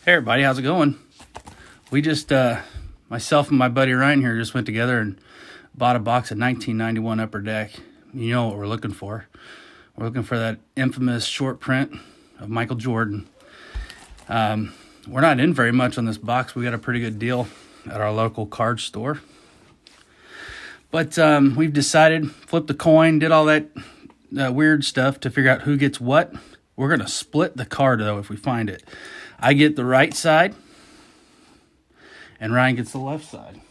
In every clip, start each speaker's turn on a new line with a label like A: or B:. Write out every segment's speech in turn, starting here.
A: Hey everybody, how's it going? We just, myself and my buddy Ryan here just went together and bought a box of 1991 Upper Deck. You know what we're looking for. We're looking for that infamous short print of Michael Jordan. We're not in very much on this box. We got a pretty good deal at our local card store. But we've decided, flipped the coin, did all that weird stuff to figure out who gets what. We're going to split the card, though, if we find it. I get the right side, and Ryan gets the left side.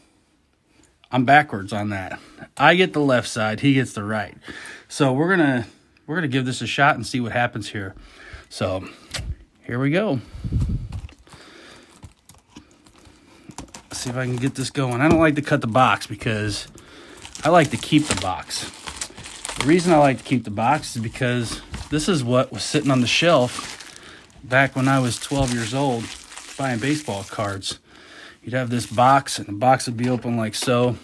A: I'm backwards on that. I get the left side, he gets the right. So we're gonna give this a shot and see what happens here. So here we go. Let's see if I can get this going. I don't like to cut the box because I like to keep the box. The reason I like to keep the box is because this is what was sitting on the shelf back when I was 12 years old buying baseball cards. You'd have this box, and the box would be open like so,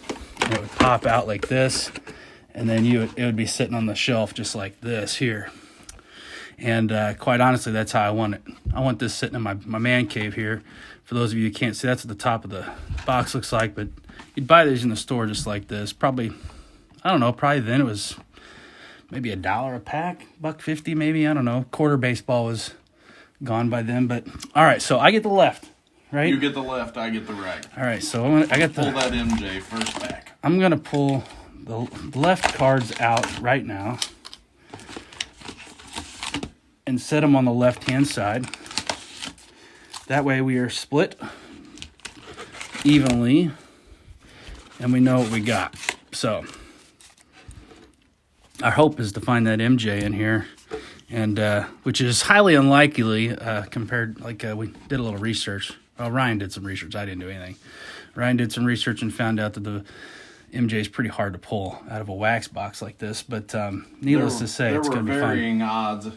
A: and it would pop out like this, and then it would be sitting on the shelf just like this here. And quite honestly, that's how I want it. I want this sitting in my man cave here. For those of you who can't see, that's what the top of the box looks like, but you'd buy these in the store just like this. Probably, I don't know, probably then it was maybe $1 a pack, $1.50 maybe, I don't know. Quarter baseball was gone by then, but all right, so I get the left, right?
B: You get the left, I get the right.
A: All right, so I got the...
B: Pull that MJ first pack.
A: I'm going to pull the left cards out right now and set them on the left-hand side. That way we are split evenly and we know what we got. So our hope is to find that MJ in here, and which is highly unlikely compared, like we did a little research. Well, Ryan did some research. I didn't do anything. Ryan did some research and found out that the MJ is pretty hard to pull out of a wax box like this. But needless to say, it's going to be fun.
B: There were varying odds.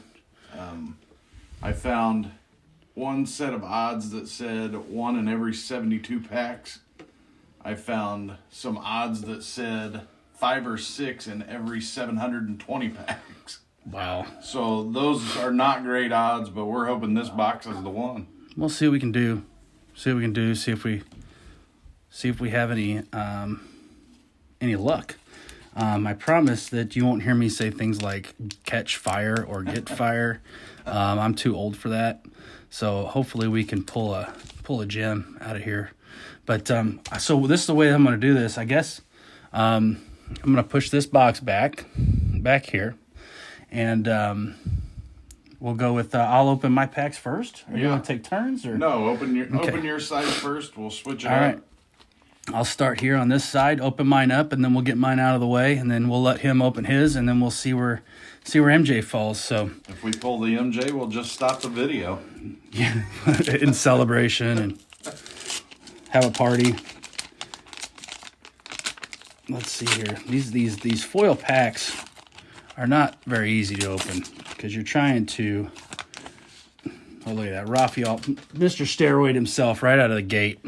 B: I found one set of odds that said 1 in every 72 packs. I found some odds that said 5 or 6 in every 720 packs.
A: Wow.
B: So those are not great odds, but we're hoping this box is the one.
A: We'll see what we can do. See if we have any luck. I promise that you won't hear me say things like catch fire or get fire. I'm too old for that. So hopefully we can pull a gem out of here. But so this is the way I'm going to do this. I guess I'm going to push this box back here. And we'll go with, I'll open my packs first. Are you going to take turns? Or?
B: No, open your side first. We'll switch it up.
A: All right. I'll start here on this side, open mine up, and then we'll get mine out of the way, and then we'll let him open his, and then we'll see where MJ falls. So
B: if we pull the MJ, we'll just stop the video.
A: Yeah, in celebration and have a party. Let's see here. These foil packs are not very easy to open because you're trying to, oh, look at that. Raphael, Mr. Steroid himself right out of the gate.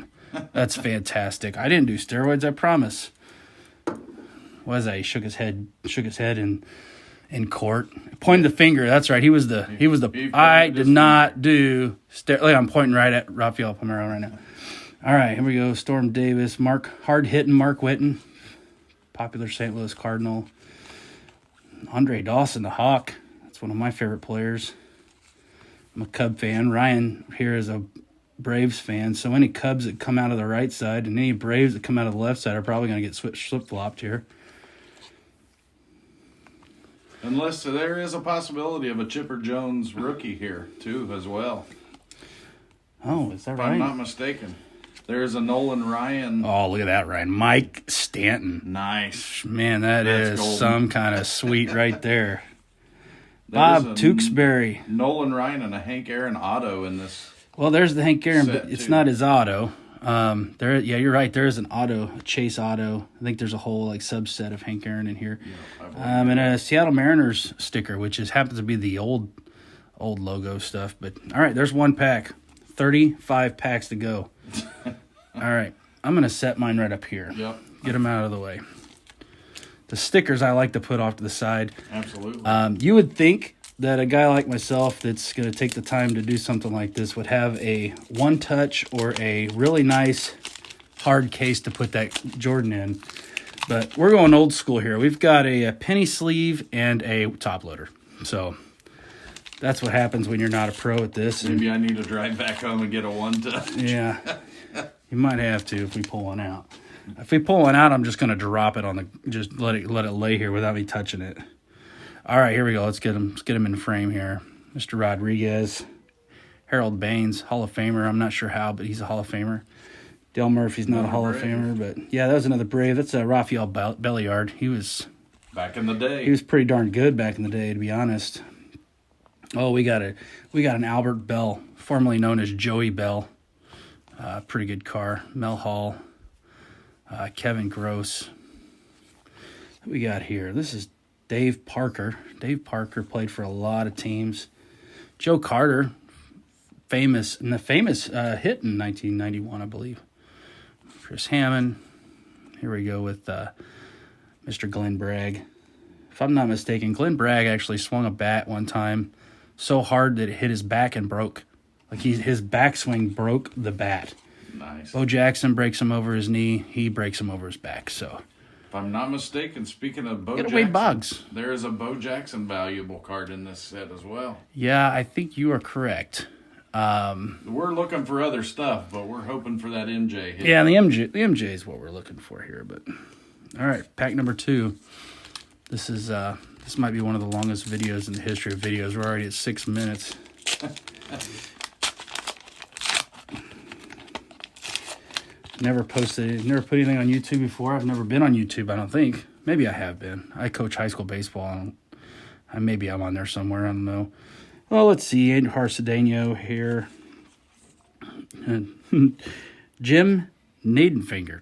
A: That's fantastic. I didn't do steroids, I promise. Was I? He shook his head in court. Pointed the finger. That's right. He was the I did not do I'm pointing right at Raphael Palmeiro right now. All right, here we go. Storm Davis, hard-hitting Mark Whitten, popular St. Louis Cardinal. Andre Dawson, the Hawk. That's one of my favorite players. I'm a Cub fan. Ryan here is a Braves fan. So any Cubs that come out of the right side and any Braves that come out of the left side are probably going to get flip-flopped here.
B: Unless there is a possibility of a Chipper Jones rookie here, too, as well.
A: Oh, is that
B: if
A: right?
B: I'm not mistaken. There is a Nolan Ryan.
A: Oh, look at that, Ryan. Mike Stanton.
B: Nice.
A: Man, that's is golden. Some kind of sweet right there.
B: Bob
A: Tewksbury.
B: Nolan Ryan and a Hank Aaron auto in this.
A: Well, there's the Hank Aaron, but it's not his auto. Yeah, you're right. There is an auto, a Chase auto. I think there's a whole subset of Hank Aaron in here. Yeah, and a Seattle Mariners sticker, which happens to be the old logo stuff. But all right, there's one pack. 35 packs to go. All right, I'm gonna set mine right up here.
B: Yep.
A: Get them out of the way. The stickers I like to put off to the side.
B: Absolutely.
A: You would think that a guy like myself that's going to take the time to do something like this would have a one-touch or a really nice hard case to put that Jordan in. But we're going old school here. We've got a penny sleeve and a top loader. So that's what happens when you're not a pro at this.
B: Maybe I need to drive back home and get a one-touch.
A: Yeah, you might have to if we pull one out. If we pull one out, I'm just going to drop it on the, just let it lay here without me touching it. All right, here we go. Let's get him in frame here. Mr. Rodriguez, Harold Baines, Hall of Famer. I'm not sure how, but he's a Hall of Famer. Dale Murphy's not a Hall of Famer, but yeah, that was another Brave. That's a Rafael Belliard. He was
B: back in the day.
A: He was pretty darn good back in the day, to be honest. Oh, we got an Albert Bell, formerly known as Joey Bell. Pretty good car. Mel Hall, Kevin Gross. What we got here? This is Dave Parker. Dave Parker played for a lot of teams. Joe Carter, famous hit in 1991, I believe. Chris Hammond. Here we go with Mr. Glenn Bragg. If I'm not mistaken, Glenn Bragg actually swung a bat one time so hard that it hit his back and broke. Like his backswing broke the bat.
B: Nice.
A: Bo Jackson breaks him over his knee. He breaks him over his back. So,
B: if I'm not mistaken, speaking of Bo
A: get away,
B: Jackson,
A: Boggs.
B: There is a Bo Jackson valuable card in this set as well.
A: Yeah, I think you are correct.
B: We're looking for other stuff, but we're hoping for that MJ hit.
A: Yeah, the MJ is what we're looking for here. But all right, pack number 2. This is this might be one of the longest videos in the history of videos. We're already at 6 minutes. Never put anything on YouTube before. I've never been on YouTube, I don't think. Maybe I have been. I coach high school baseball. Maybe I'm on there somewhere. I don't know. Well, let's see. Andujar Cedeno here. Jim Nadenfinger.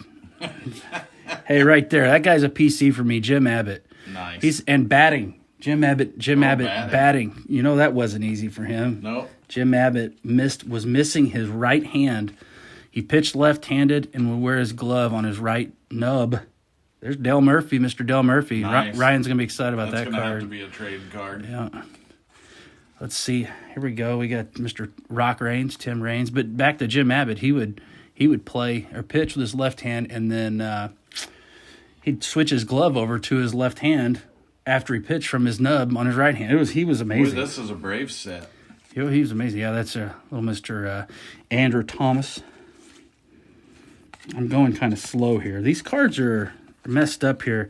A: Hey, right there. That guy's a PC for me. Jim Abbott.
B: Nice.
A: And batting. Jim Abbott batting. You know that wasn't easy for him.
B: No.
A: Jim Abbott was missing his right hand. He pitched left-handed and would wear his glove on his right nub. There's Dale Murphy, Mr. Dale Murphy.
B: Nice.
A: Ryan's going to be excited about that card.
B: That's going to have to be a trading card.
A: Yeah. Let's see. Here we go. We got Mr. Rock Raines, Tim Raines. But back to Jim Abbott, he would play or pitch with his left hand, and then he'd switch his glove over to his left hand after he pitched from his nub on his right hand. He was amazing.
B: Boy, this is a brave set.
A: He was amazing. Yeah, that's a little Mr. Andrew Thomas. I'm going kind of slow here. These cards are messed up here.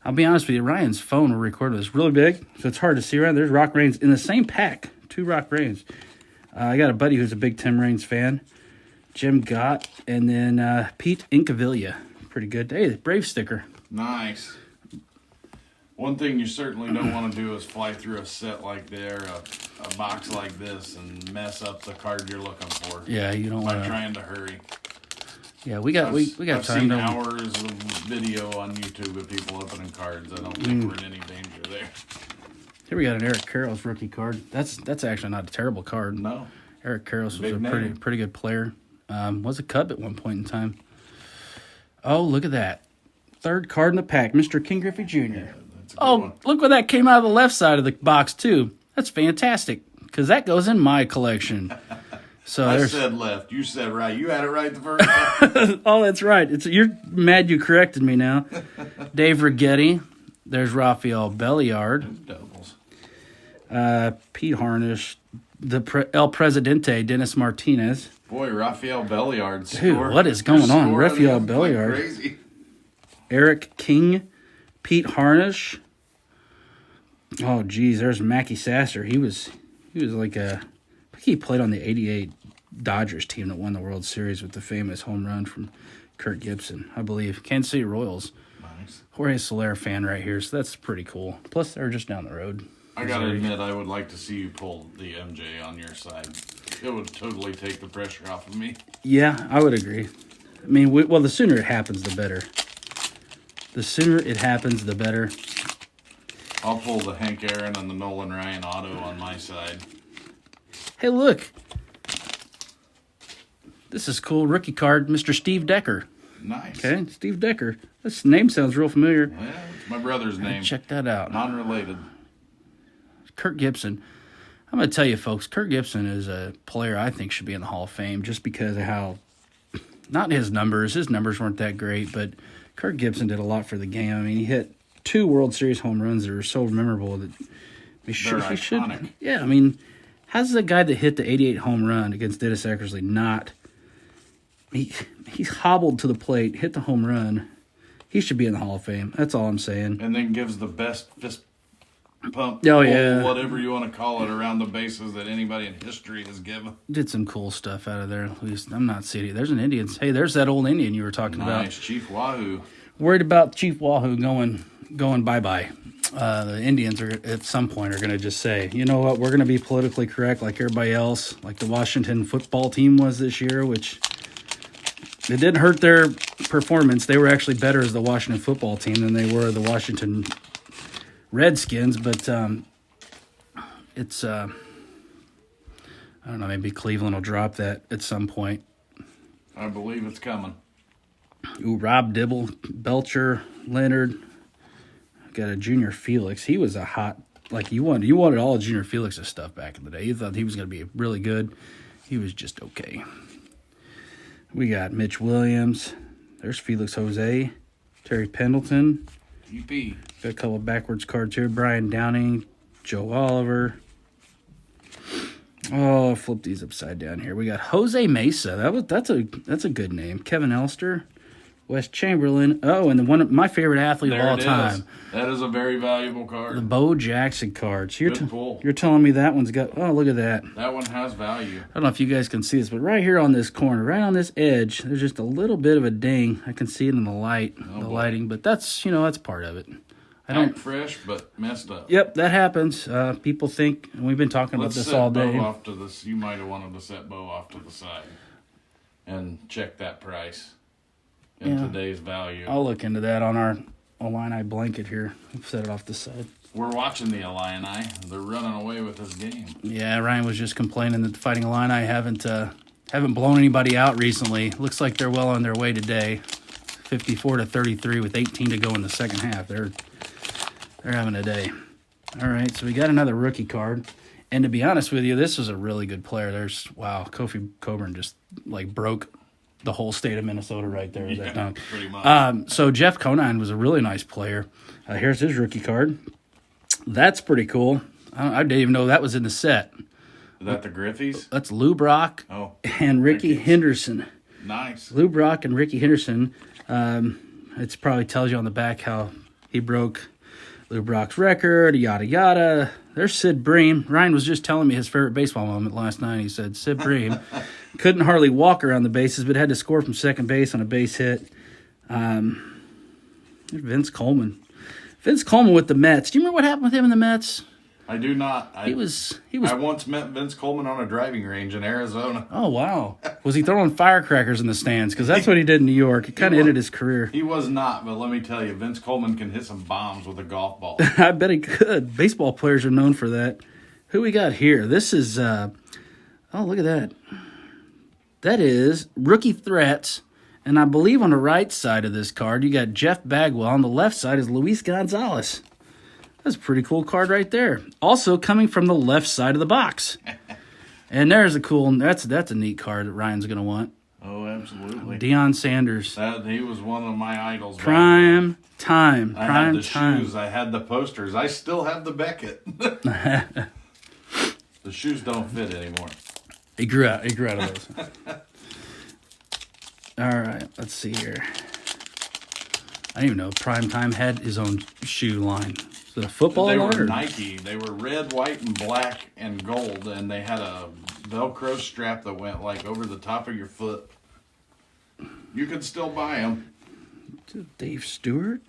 A: I'll be honest with you, Ryan's phone will record this really big, so it's hard to see around. There's Rock Raines in the same pack. 2 Rock Raines. I got a buddy who's a big Tim Raines fan. Jim Gott, and then Pete Incaviglia. Pretty good. Hey, the Brave sticker.
B: Nice. One thing you certainly don't want to do is fly through a set like there, a box like this, and mess up the card you're looking for.
A: Yeah, you don't want
B: by
A: to.
B: Trying to hurry.
A: Yeah, we got
B: I've
A: time
B: seen
A: to.
B: hours of video on YouTube of people opening cards. I don't think we're in any danger there.
A: Here we got an Eric Karros rookie card. That's actually not a terrible card.
B: No.
A: Eric Karros was
B: Big
A: a
B: name.
A: pretty good player. Was a Cub at one point in time. Oh, look at that. 3rd card in the pack, Mr. King Griffey Jr.
B: Yeah, that's a good one.
A: Look what that came out of the left side of the box, too. That's fantastic, because that goes in my collection. So
B: I
A: there's.
B: said left. You said right. You had it right the first time.
A: Oh, that's right. You're mad you corrected me now. Dave Righetti. There's Rafael Belliard.
B: Doubles.
A: Pete Harnish. El Presidente, Dennis Martinez.
B: Boy, Rafael Belliard.
A: Dude, what is going on? Rafael Belliard.
B: Crazy.
A: Eric King. Pete Harnish. Oh, geez. There's Mackie Sasser. He was like a... I think he played on the 88 Dodgers team that won the World Series with the famous home run from Kirk Gibson, I believe. Kansas City Royals.
B: Nice.
A: Jorge Soler fan right here, so that's pretty cool. Plus, they're just down the road.
B: I gotta admit, I would like to see you pull the MJ on your side. It would totally take the pressure off of me.
A: Yeah, I would agree. I mean, well, the sooner it happens, the better. The sooner it happens, the better.
B: I'll pull the Hank Aaron and the Nolan Ryan auto on my side.
A: Hey, look. This is cool. Rookie card, Mr. Steve Decker.
B: Nice.
A: Okay, Steve Decker. This name sounds real familiar.
B: Yeah, it's my brother's name.
A: Check that out.
B: Non-related.
A: Kirk Gibson. I'm going to tell you, folks, Kirk Gibson is a player I think should be in the Hall of Fame just because of how, not his numbers weren't that great, but Kirk Gibson did a lot for the game. I mean, he hit 2 World Series home runs that are so memorable that he should. Yeah, I mean, how's the guy that hit the 88 home run against Dennis Eckersley not? He's hobbled to the plate, hit the home run. He should be in the Hall of Fame. That's all I'm saying.
B: And then gives the best fist pump, whatever you want to call it, around the bases that anybody in history has given.
A: Did some cool stuff out of there. At least I'm not seeing it. There's an Indian. Hey, there's that old Indian you were talking about.
B: Nice, Chief Wahoo.
A: Worried about Chief Wahoo going bye-bye. The Indians are at some point are going to just say, you know what, we're going to be politically correct like everybody else, like the Washington football team was this year, which it didn't hurt their performance. They were actually better as the Washington football team than they were the Washington Redskins, but it's I don't know, maybe Cleveland will drop that at some point.
B: I believe it's coming.
A: Ooh, Rob Dibble, Belcher, Leonard, got a Junior Felix. He was a hot, like you wanted all of Junior Felix's stuff back in the day. You thought he was going to be really good. He was just okay. We got Mitch Williams. There's Felix Jose, Terry Pendleton.
B: UP.
A: Got a couple of backwards cards here. Brian Downing, Joe Oliver. Oh, I'll flip these upside down here. We got Jose Mesa. That's a good name. Kevin Elster, Wes Chamberlain. Oh, and my favorite athlete of all time.
B: That is a very valuable card.
A: The Bo Jackson card. So
B: Good pull.
A: You're telling me that one's got... Oh, look at that.
B: That one has value.
A: I don't know if you guys can see this, but right here on this corner, right on this edge, there's just a little bit of a ding. I can see it in the lighting, but that's part of it. I don't
B: fresh, but messed up.
A: Yep, that happens. People think, and we've been talking about this all day.
B: Bo off to this. You might have wanted to set Bo off to the side and check that price and today's value.
A: I'll look into that on our Illini blanket here. We've set it off the side.
B: We're watching the Illini. They're running away with this game.
A: Yeah, Ryan was just complaining that the Fighting Illini haven't blown anybody out recently. Looks like they're well on their way today. 54-33 with 18 to go in the second half. They're having a day. All right, so we got another rookie card. And to be honest with you, this was a really good player. Kofi Coburn just broke the whole state of Minnesota right there with that dunk.
B: Pretty much.
A: So Jeff Conine was a really nice player. Here's his rookie card. That's pretty cool. I didn't even know that was in the set.
B: Is that the Griffies?
A: That's Lou Brock and Ricky Henderson.
B: Nice.
A: Lou Brock and Ricky Henderson. It probably tells you on the back how he broke Lou Brock's record, yada, yada. There's Sid Bream. Ryan was just telling me his favorite baseball moment last night. He said Sid Bream couldn't hardly walk around the bases, but had to score from second base on a base hit. Vince Coleman. Vince Coleman with the Mets. Do you remember what happened with him in the Mets?
B: I do not.
A: He was.
B: I once met Vince Coleman on a driving range in Arizona.
A: Oh, wow. Was he throwing firecrackers in the stands? Because that's what he did in New York. It kind of ended his career.
B: He was not, but let me tell you, Vince Coleman can hit some bombs with a golf ball.
A: I bet he could. Baseball players are known for that. Who we got here? This is, oh, look at that. That is Rookie Threats. And I believe on the right side of this card, you got Jeff Bagwell. On the left side is Luis Gonzalez. That's a pretty cool card right there. Also coming from the left side of the box. And there's a cool, that's a neat card that Ryan's going to want.
B: Oh, absolutely.
A: Dion Sanders.
B: He was one of my idols.
A: Prime time.
B: I had the shoes. I had the posters. I still have the Beckett. The shoes don't fit anymore.
A: He grew out of those. All right, let's see here. I didn't even know Prime Time had his own shoe line. Is it a football line?
B: They were Nike. They were red, white, and black and gold, and they had a Velcro strap that went over the top of your foot. You could still buy them.
A: Dave Stewart,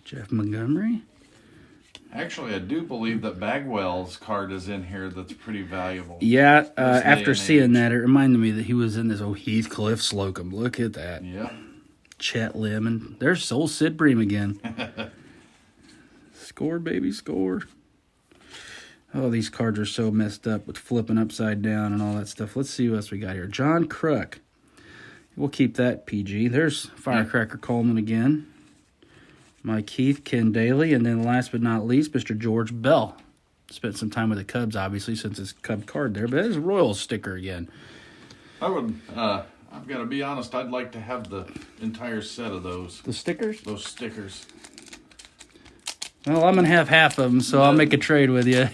A: Jeff Montgomery.
B: Actually, I do believe that Bagwell's card is in here that's pretty valuable.
A: Yeah, after seeing that, it reminded me that he was in this Heathcliff Slocum. Look at that.
B: Yeah.
A: Chet Lemon. There's Soul Sid Bream again. Score, baby, score. Oh, these cards are so messed up with flipping upside down and all that stuff. Let's see what else we got here. John Kruk. We'll keep that PG. There's Firecracker Coleman again. Mike Heath, Ken Daly, and then last but not least, Mr. George Bell. Spent some time with the Cubs, obviously, since it's Cub card there. But there's a Royals sticker again.
B: I've got to be honest, I'd like to have the entire set of those.
A: The stickers?
B: Those stickers.
A: Well, I'm going to have half of them, so I'll make a trade with you.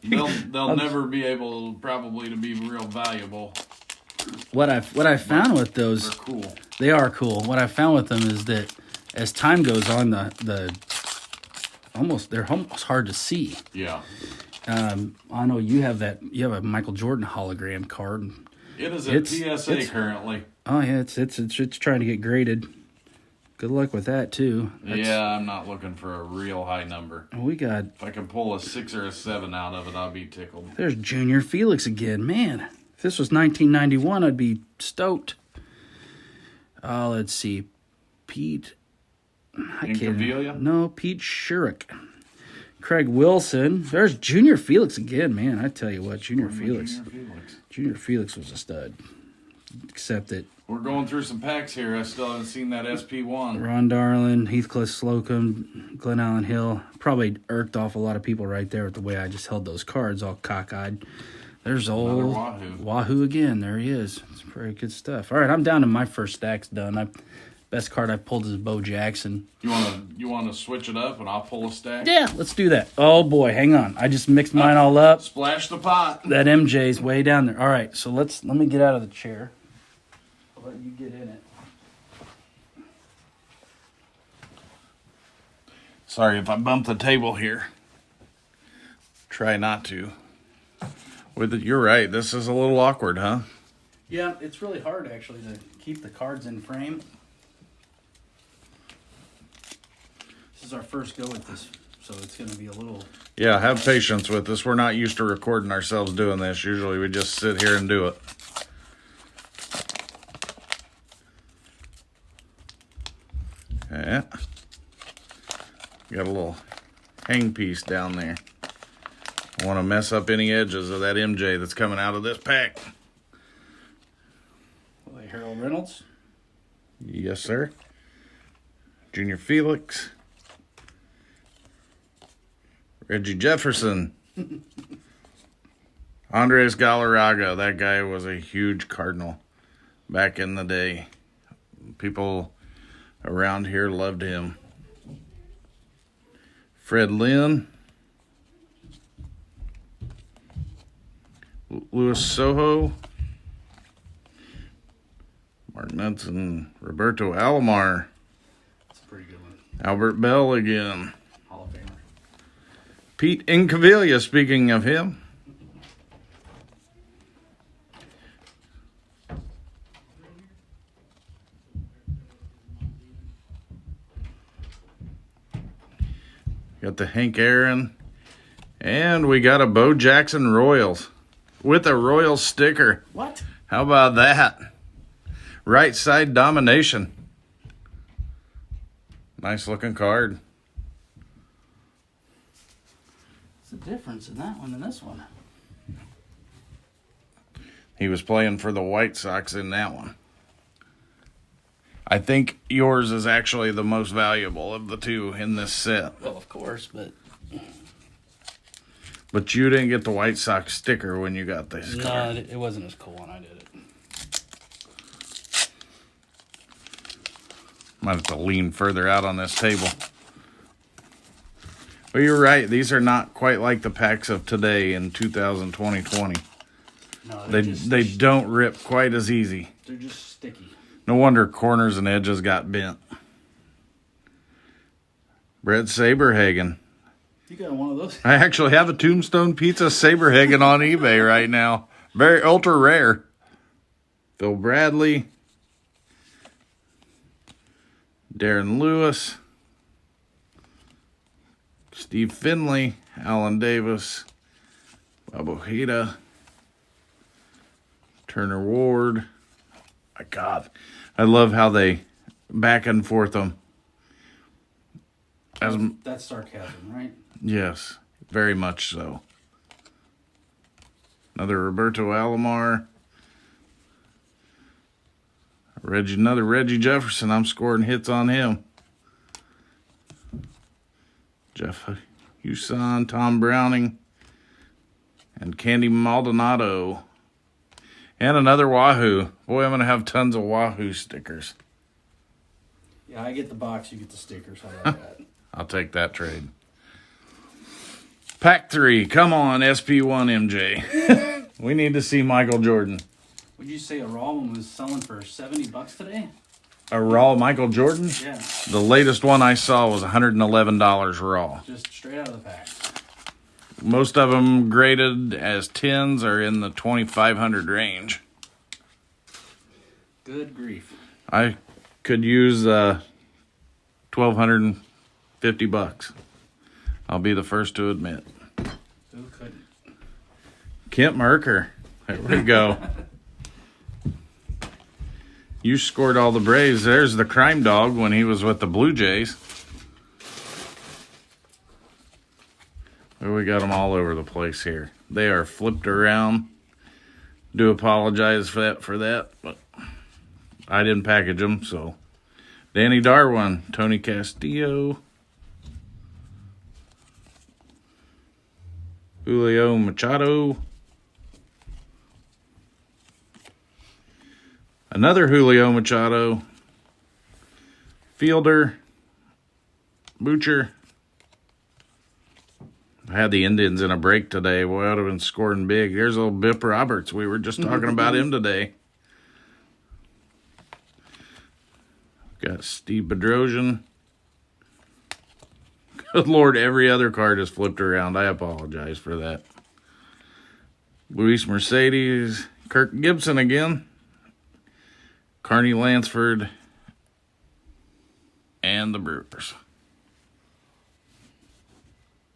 B: they'll never be able, probably, to be real valuable.
A: What I found with those,
B: They're cool.
A: They are cool. What I found with them is that as time goes on, they're almost hard to see.
B: Yeah.
A: I know you have a Michael Jordan hologram card.
B: It is a PSA currently.
A: Oh yeah, it's trying to get graded. Good luck with that too.
B: I'm not looking for a real high number. If I can pull a 6 or a 7 out of it, I'll be tickled.
A: There's Junior Felix again, man. If this was 1991, I'd be stoked. Let's see, Pete. No, Pete Shurik. Craig Wilson. There's Junior Felix again, man. I tell you what, Junior Felix was a stud. Except that
B: we're going through some packs here. I still haven't seen that SP1.
A: Ron Darling, Heathcliff Slocum, Glenn Allen Hill. Probably irked off a lot of people right there with the way I just held those cards all cockeyed. There's old Wahoo again. There he is. It's very good stuff. All right, I'm down to my first stack's done. Best card I pulled is Bo Jackson.
B: You want to switch it up and I'll pull a stack?
A: Yeah, let's do that. Oh boy, hang on. I just mixed mine all up.
B: Splash the pot.
A: That MJ's way down there. All right, so let me get out of the chair. I'll let you get in it.
B: Sorry if I bump the table here. Try not to. You're right. This is a little awkward, huh?
A: Yeah, it's really hard actually to keep the cards in frame. This is our first go with this, so it's going to be a little...
B: Yeah, have patience with us. We're not used to recording ourselves doing this. Usually we just sit here and do it. Yeah. Got a little hang piece down there. I want to mess up any edges of that MJ that's coming out of this pack.
A: Harold Reynolds?
B: Yes, sir. Junior Felix. Reggie Jefferson. Andres Galarraga. That guy was a huge Cardinal back in the day. People around here loved him. Fred Lynn. Luis Soho. Mark Knudsen. Roberto Alomar.
A: That's a pretty good one.
B: Albert Bell again.
A: Hall of Famer.
B: Pete Incaviglia, speaking of him. Got the Hank Aaron. And we got a Bo Jackson Royals with a Royals sticker.
A: What?
B: How about that? Right side domination. Nice looking card.
A: What's the difference in that one and this one?
B: He was playing for the White Sox in that one. I think yours is actually the most valuable of the two in this set.
A: Well, of course,
B: But you didn't get the White Sox sticker when you got this card.
A: No, it wasn't as cool when I did it.
B: Might have to lean further out on this table. But you're right. These are not quite like the packs of today in 2020.
A: No,
B: they don't rip quite as easy.
A: They're just sticky.
B: No wonder corners and edges got bent. Brett Saberhagen.
A: You got one of those?
B: I actually have a Tombstone Pizza Saberhagen on eBay right now. Very ultra rare. Phil Bradley. Darren Lewis. Steve Finley. Alan Davis. Bob Ojeda. Turner Ward. My God. I love how they back and forth them.
A: That's sarcasm, right?
B: Yes, very much so. Another Roberto Alomar. Another Reggie Jefferson. I'm scoring hits on him. Jeff Husson, Tom Browning. and Candy Maldonado. And another Wahoo. Boy, I'm going to have tons of Wahoo stickers.
A: Yeah, I get the box, you get the stickers. How about that?
B: I'll take that trade. Pack 3. Come on, SP1 MJ. We need to see Michael Jordan.
A: Would you say a raw one was selling for $70 today?
B: A raw Michael Jordan?
A: Yeah.
B: The latest one I saw was $111 raw.
A: Just straight out of the pack.
B: Most of them graded as 10s are in the 2,500 range.
A: Good grief.
B: I could use $1,250. I'll be the first to admit.
A: Who couldn't?
B: Kent Merker. There we go. You scored all the Braves. There's the crime dog when he was with the Blue Jays. We got them all over the place here. They are flipped around. Do apologize for that, but I didn't package them, so. Danny Darwin, Tony Castillo, Julio Machado, another Julio Machado, Fielder, Butcher. I had the Indians in a break today. Boy, I would have been scoring big. There's old Bip Roberts. We were just talking about him today. Got Steve Bedrosian. Good Lord, every other card is flipped around. I apologize for that. Luis Mercedes. Kirk Gibson again. Carney Lansford. And the Brewers.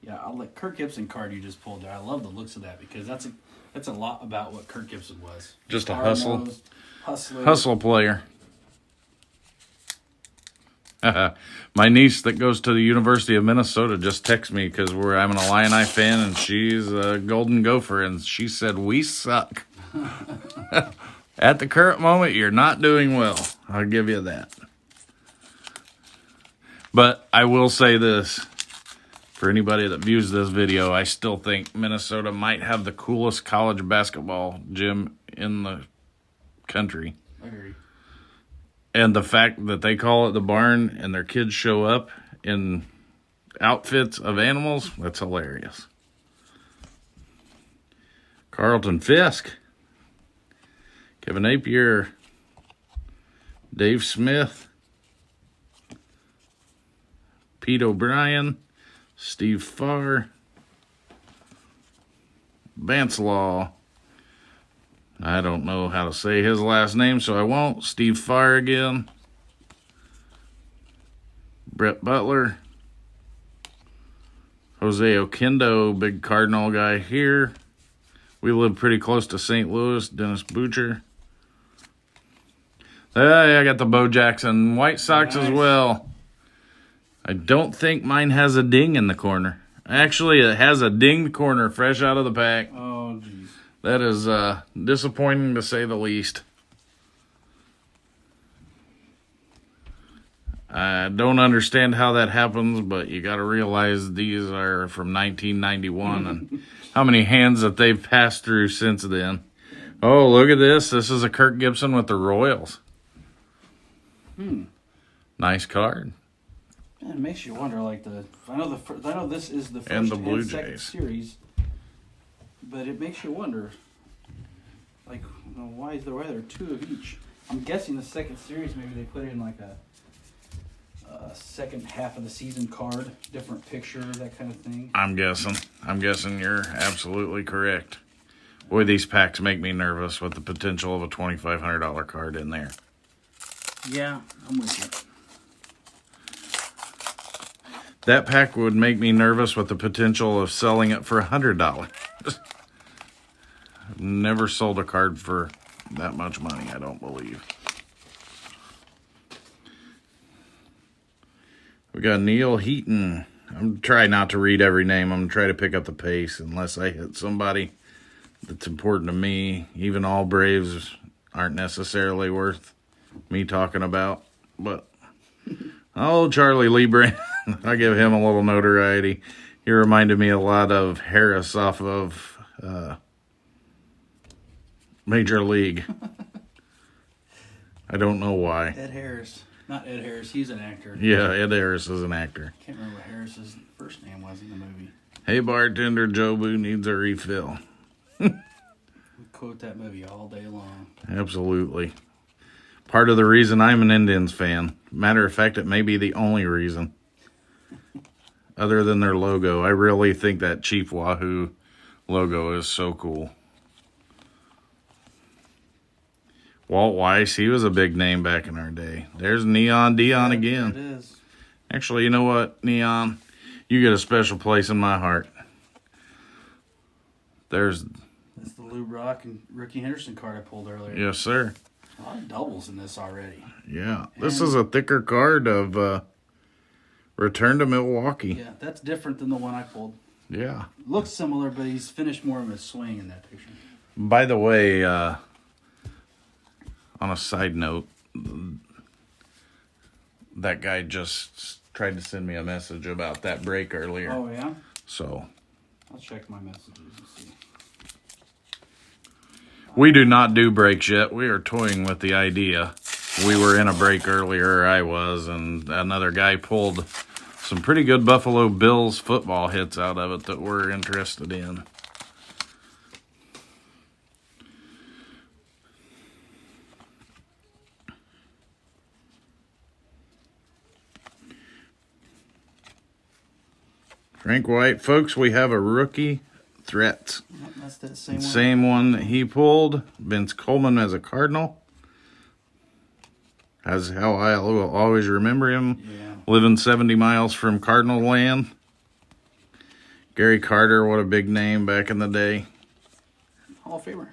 A: Yeah, I'll let Kirk Gibson card you just pulled there. I love the looks of that because that's a lot about what Kirk Gibson was.
B: Just a
A: Hustler.
B: hustle player. My niece that goes to the University of Minnesota just texted me because I'm an Illini fan and she's a Golden Gopher, and she said, we suck. At the current moment, you're not doing well. I'll give you that. But I will say this. For anybody that views this video, I still think Minnesota might have the coolest college basketball gym in the country.
A: I agree.
B: And the fact that they call it the barn and their kids show up in outfits of animals, that's hilarious. Carlton Fisk, Kevin Napier, Dave Smith, Pete O'Brien, Steve Farr, Banslaw. I don't know how to say his last name, so I won't. Steve Farr again. Brett Butler. Jose Oquendo, big Cardinal guy here. We live pretty close to St. Louis. Dennis Butcher. Hey, I got the Bo Jackson White Sox as well. I don't think mine has a ding in the corner. Actually, it has a dinged corner fresh out of the pack.
A: Oh, jeez.
B: That is disappointing to say the least. I don't understand how that happens, but you got to realize these are from 1991 and how many hands that they've passed through since then. Oh, look at this. This is a Kirk Gibson with the Royals. Nice card.
A: Man, it makes you wonder. Like I know this is the first
B: And the Blue
A: second
B: Jays.
A: series, but it makes you wonder. Like, why is there two of each? I'm guessing the second series maybe they put in like a second half of the season card, different picture, that kind of thing.
B: I'm guessing you're absolutely correct. Boy, these packs make me nervous with the potential of a $2,500 card in there.
A: Yeah, I'm with you.
B: That pack would make me nervous with the potential of selling it for $100. I've never sold a card for that much money, I don't believe. We got Neil Heaton. I'm trying not to read every name. I'm going to try to pick up the pace unless I hit somebody that's important to me. Even all Braves aren't necessarily worth me talking about. But, oh, Charlie Lebrand. I'll give him a little notoriety. He reminded me a lot of Harris off of Major League. I don't know why.
A: Ed Harris. Not Ed Harris. He's an actor.
B: Yeah, Ed Harris is an actor.
A: Can't remember what Harris's first name was in the movie.
B: Hey, bartender, Joe Boo needs a refill.
A: We quote that movie all day long.
B: Absolutely. Part of the reason I'm an Indians fan. Matter of fact, it may be the only reason. Other than their logo. I really think that Chief Wahoo logo is so cool. Walt Weiss, he was a big name back in our day. There's Dion again.
A: It is.
B: Actually, you know what, Neon? You get a special place in my heart. That's
A: the Lou Brock and Ricky Henderson card I pulled earlier.
B: Yes, sir.
A: A lot of doubles in this already.
B: Yeah. This is a thicker card of Return to Milwaukee.
A: Yeah, that's different than the one I pulled.
B: Yeah.
A: Looks similar, but he's finished more of his swing in that picture.
B: By the way, on a side note, that guy just tried to send me a message about that break earlier.
A: Oh, yeah?
B: So.
A: I'll check my messages and see.
B: We do not do breaks yet. We are toying with the idea. We were in a break earlier, I was, and another guy pulled some pretty good Buffalo Bills football hits out of it that we're interested in. Frank White. Folks, we have a rookie threat.
A: Yep, that's that same one.
B: Same one that he pulled. Vince Coleman as a Cardinal. That's how I will always remember him.
A: Yeah.
B: Living 70 miles from Cardinal land. Gary Carter, what a big name back in the day.
A: Hall of Famer.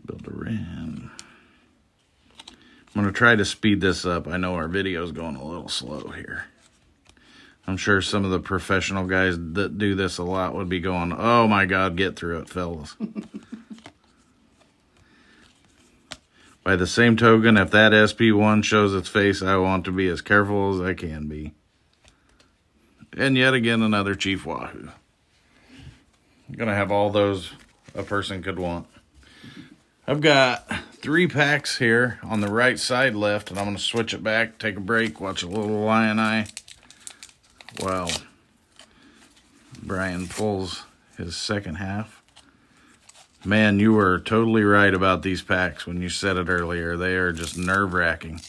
B: Build a rim. I'm going to try to speed this up. I know our video's going a little slow here. I'm sure some of the professional guys that do this a lot would be going, oh my God, get through it, fellas. By the same token, if that SP1 shows its face, I want to be as careful as I can be. And yet again, another Chief Wahoo. I'm going to have all those a person could want. I've got 3 packs here on the right side left, and I'm going to switch it back, take a break, watch a little Lion Eye. Wow. Brian pulls his second half. Man, you were totally right about these packs when you said it earlier. They are just nerve-wracking.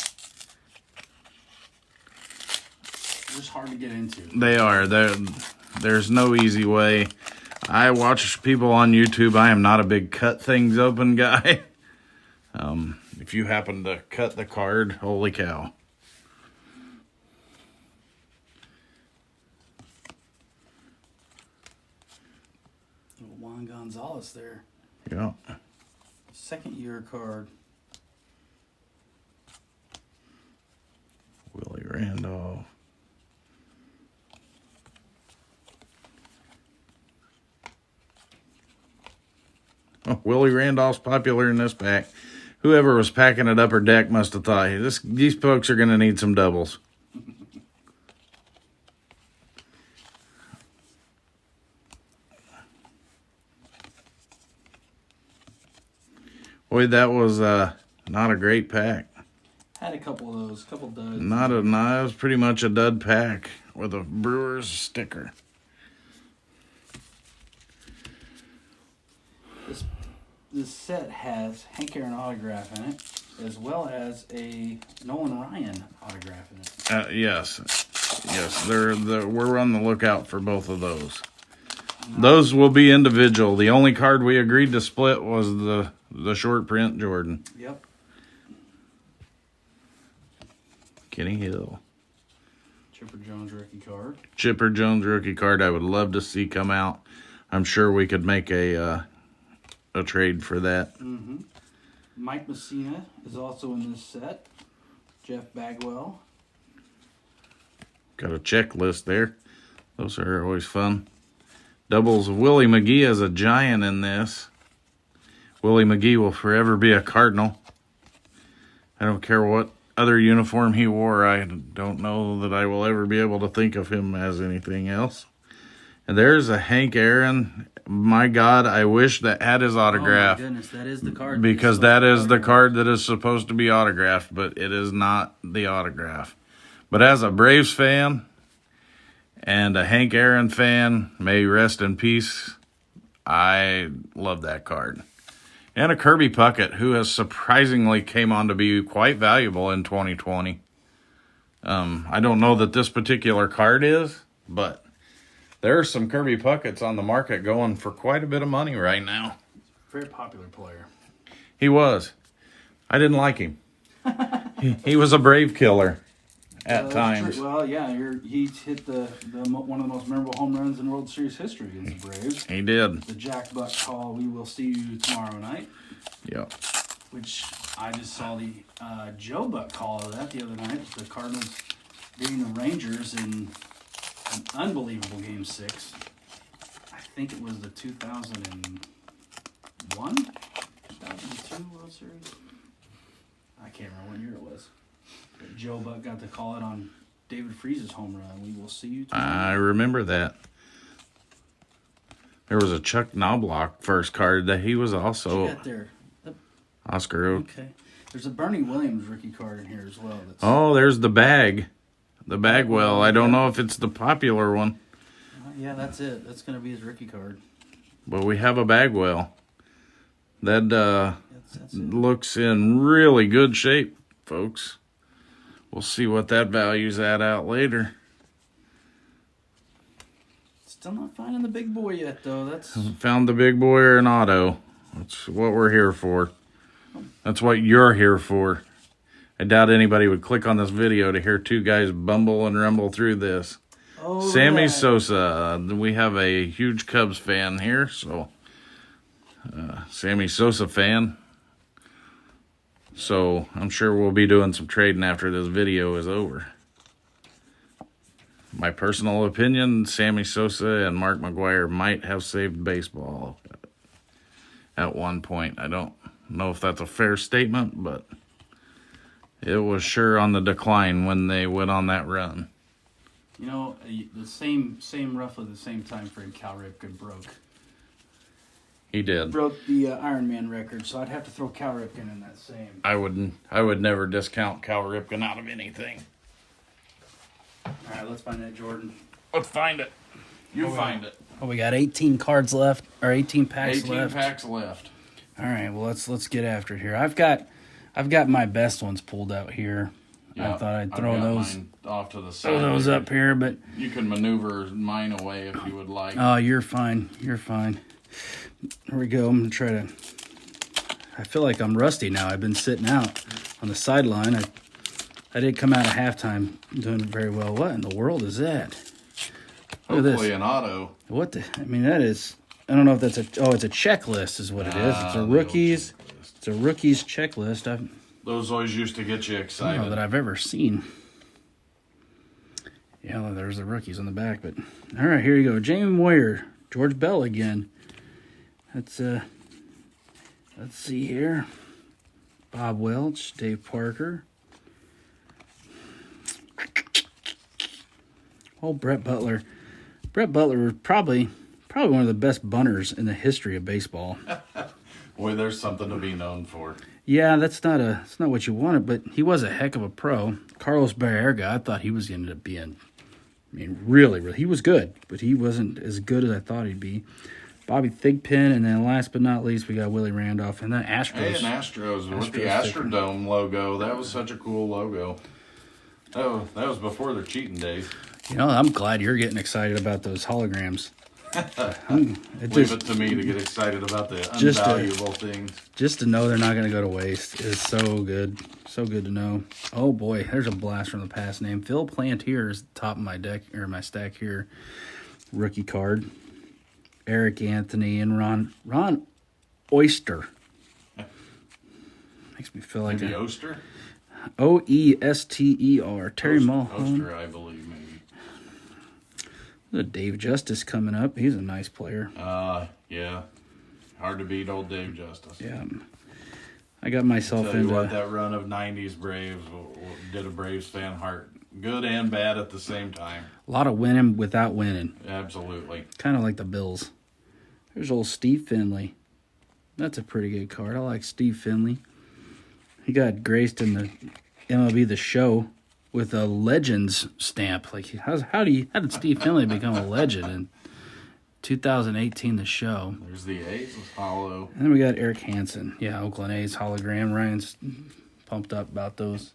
A: Just hard to get into.
B: They are. There's no easy way. I watch people on YouTube. I am not a big cut things open guy. If you happen to cut the card, holy cow.
A: Little Juan Gonzalez there.
B: Yeah.
A: Second year card.
B: Willie Randolph. Oh, Willie Randolph's popular in this pack. Whoever was packing it upper deck must have thought, hey, these folks are going to need some doubles. Boy, that was not a great pack.
A: Had a couple of those, couple duds.
B: It was pretty much a dud pack with a Brewers sticker.
A: This set has Hank Aaron autograph in it, as well as a Nolan Ryan autograph in it.
B: Yes. We're on the lookout for both of those. Those will be individual. The only card we agreed to split was the short print Jordan.
A: Yep.
B: Kenny Hill.
A: Chipper Jones rookie card.
B: Chipper Jones rookie card I would love to see come out. I'm sure we could make a trade for that.
A: Mm-hmm. Mike Messina is also in this set. Jeff Bagwell.
B: Got a checklist there. Those are always fun. Doubles of Willie McGee as a Giant in this. Willie McGee will forever be a Cardinal. I don't care what other uniform he wore. I don't know that I will ever be able to think of him as anything else. And there's a Hank Aaron my God, I wish that had his autograph.
A: Oh my goodness, that is the card.
B: Because that is the card that is supposed to be autographed, but it is not the autograph. But as a Braves fan and a Hank Aaron fan, may he rest in peace, I love that card. And a Kirby Puckett, who has surprisingly came on to be quite valuable in 2020. I don't know that this particular card is, but there are some Kirby Pucketts on the market going for quite a bit of money right now.
A: Very popular player.
B: He was. I didn't like him. He was a Brave killer at times.
A: Well, yeah, he hit the one of the most memorable home runs in World Series history against the Braves.
B: He did.
A: The Jack Buck call, "We will see you tomorrow night."
B: Yep.
A: Which I just saw the Joe Buck call of that the other night. The Cardinals beating the Rangers in an unbelievable Game 6. I think it was the 2001, 2002 World Series. I can't remember what year it was. But Joe Buck got to call it on David Freese's home run. "We will see you tomorrow."
B: I remember that. There was a Chuck Knobloch first card that he was also...
A: What you got there?
B: Oscar Oak.
A: Okay. There's a Bernie Williams rookie card in here as well.
B: Oh, there's the bag. The Bagwell. I don't know if it's the popular one.
A: Yeah, that's it. That's going to be his rookie card.
B: But we have a Bagwell. That
A: That's it.
B: looks in really good shape, folks. We'll see what that value's at out later.
A: Still not finding the big boy yet, though. That's
B: Found the big boy or an auto. That's what we're here for. That's what you're here for. I doubt anybody would click on this video to hear two guys bumble and rumble through this. Sammy Sosa. We have a huge Cubs fan here, so Sammy Sosa fan. So I'm sure we'll be doing some trading after this video is over. My personal opinion, Sammy Sosa and Mark McGwire might have saved baseball at one point. I don't know if that's a fair statement, but it was sure on the decline when they went on that run.
A: You know, roughly the same time frame Cal Ripken broke.
B: He did.
A: Broke the Iron Man record, so I'd have to throw Cal Ripken in that same.
B: I would never discount Cal Ripken out of anything.
A: All right, let's find that, Jordan.
B: Let's find it. You find it.
A: Oh, we got 18 cards left, or 18 packs
B: 18
A: left.
B: packs left.
A: All right, well let's get after it here. I've got my best ones pulled out here.
B: Yeah,
A: I thought I'd throw
B: I've got
A: those
B: mine off to the side.
A: throw those up here, but
B: You can maneuver mine away if you would like.
A: oh, you're fine. You're fine. Here we go. I'm gonna try to. I feel like I'm rusty now. I've been sitting out on the sideline. I did come out of halftime doing very well. What in the world is that? Look at
B: Hopefully
A: this.
B: an auto.
A: What the? I mean, that is. I don't know if that's a. Oh, it's a checklist, is what it is. It's a
B: The old
A: rookies.
B: checklist.
A: It's a rookies checklist. I
B: Those always used to get you
A: don't know
B: excited.
A: that I've ever seen. Yeah, well, there's the rookies on the back, but all right, here you go. Jamie Moyer, George Bell again. That's let's see here. Bob Welch, Dave Parker. Oh, Brett Butler. Brett Butler was probably one of the best bunters in the history of baseball.
B: Boy, there's something to be known for.
A: Yeah, it's not what you wanted, but he was a heck of a pro. Carlos Baerga, I thought he was going to end up being, I mean, really, he was good, but he wasn't as good as I thought he'd be. Bobby Thigpen, and then last but not least, we got Willie Randolph, and then Astros.
B: Hey, and Astros with the
A: Astros sticker.
B: Astrodome logo. That was such a cool logo. Oh, that was before their cheating days.
A: You know, I'm glad you're getting excited about those holograms.
B: Leave it to me to get excited about the unvaluable things.
A: Just to know they're not going to go to waste is so good. So good to know. Oh, boy, there's a blast from the past name. Phil Plantier is the top of my deck, or my stack here. Rookie card. Eric Anthony and Ron Oyster. Makes me feel like
B: Maybe Oster?
A: Oester. Terry Mulholland.
B: Oster, I believe, maybe.
A: Dave Justice coming up. He's a nice player.
B: Yeah. Hard to beat old Dave Justice.
A: Yeah. I got myself
B: Tell you
A: into
B: what, that run of 90s Braves did a Braves fan heart good and bad at the same time.
A: a lot of winning without winning.
B: Absolutely.
A: Kind of like the Bills. There's old Steve Finley. That's a pretty good card. I like Steve Finley. He got graced in the MLB The Show with a Legends stamp. Like, how did Steve Finley become a legend in 2018 The Show?
B: There's the A's with hollow.
A: And then we got Eric Hansen. Yeah, Oakland A's hologram. Ryan's pumped up about those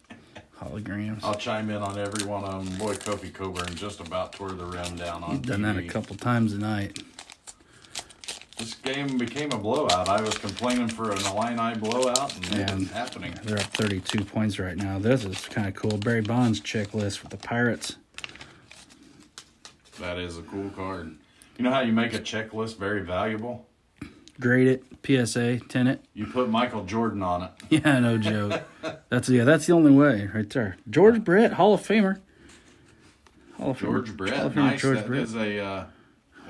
A: holograms.
B: I'll chime in on every one of them. Boy, Kofi Coburn just about tore the rim down on
A: He's done that a couple times tonight.
B: This game became a blowout. I was complaining for an Illini blowout, and it was happening.
A: They're up 32 points right now. This is kind of cool. Barry Bonds checklist with the Pirates.
B: That is a cool card. You know how you make a checklist very valuable?
A: Grade it, PSA, 10 it.
B: You put Michael Jordan on it.
A: Yeah, no joke. That's the only way right there. George Brett, Hall of Famer.
B: George Brett, nice.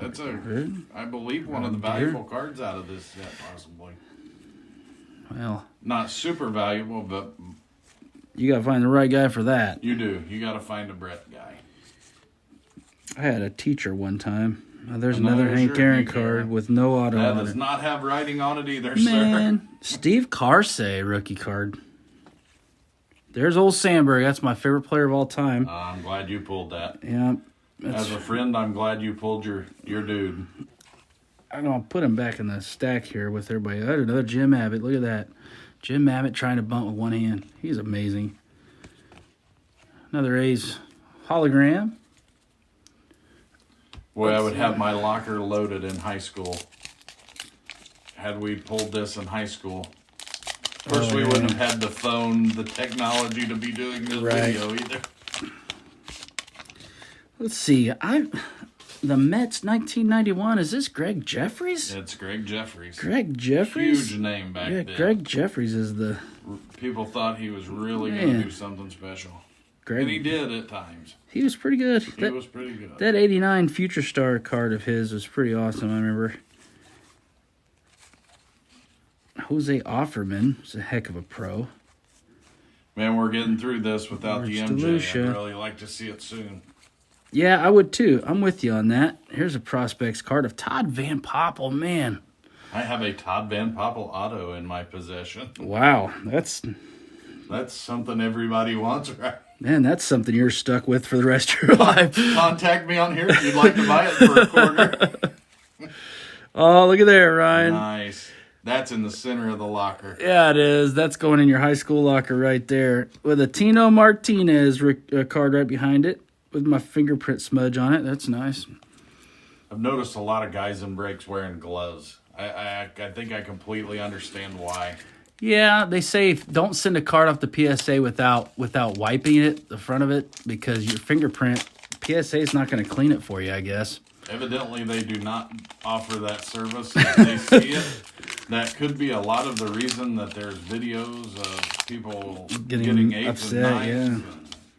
B: That's I believe, one of the valuable cards out of this set, possibly.
A: Well,
B: not super valuable, but
A: you got to find the right guy for that.
B: You do. You got to find a Brett guy.
A: I had a teacher one time. There's another Hank Aaron card with no auto on it.
B: That does not have writing on it either,
A: Man,
B: sir.
A: Steve Carsey rookie card. There's old Sandberg. That's my favorite player of all time.
B: I'm glad you pulled that.
A: Yeah.
B: As a friend, I'm glad you pulled your dude.
A: I'm going to put him back in the stack here with everybody. There's another Jim Abbott. Look at that. Jim Abbott trying to bunt with one hand. He's amazing. Another A's hologram.
B: Boy, I would have my locker loaded in high school. Had we pulled this in high school. Of course, we wouldn't have had the phone, the technology to be doing this video either.
A: Let's see. The Mets 1991. Is this Greg Jeffries?
B: It's Greg Jeffries.
A: Greg Jeffries?
B: Huge name back then.
A: Greg Jeffries is the...
B: People thought he was really going to do something special. And he did at times.
A: He was pretty good.
B: He was pretty good.
A: That 89 Future Star card of his was pretty awesome, I remember. Jose Offerman was a heck of a pro.
B: Man, we're getting through this without the MJ. I'd really like to see it soon.
A: Yeah, I would too. I'm with you on that. Here's a prospects card of Todd Van Popple, man.
B: I have a Todd Van Popple auto in my possession.
A: Wow, that's
B: something everybody wants, right?
A: Man, that's something you're stuck with for the rest of your life.
B: Contact me on here if you'd like to buy it for a quarter.
A: Oh, look at there, Ryan.
B: Nice. That's in the center of the locker.
A: Yeah, it is. That's going in your high school locker right there. With a Tino Martinez card right behind it with my fingerprint smudge on it. That's nice.
B: I've noticed a lot of guys in breaks wearing gloves. I think I completely understand why.
A: Yeah, they say don't send a card off the PSA without wiping it, the front of it, because your fingerprint, PSA is not going to clean it for you, I guess.
B: Evidently, they do not offer that service if they see it. That could be a lot of the reason that there's videos of people getting 8s
A: upset,
B: and 9s.
A: Yeah.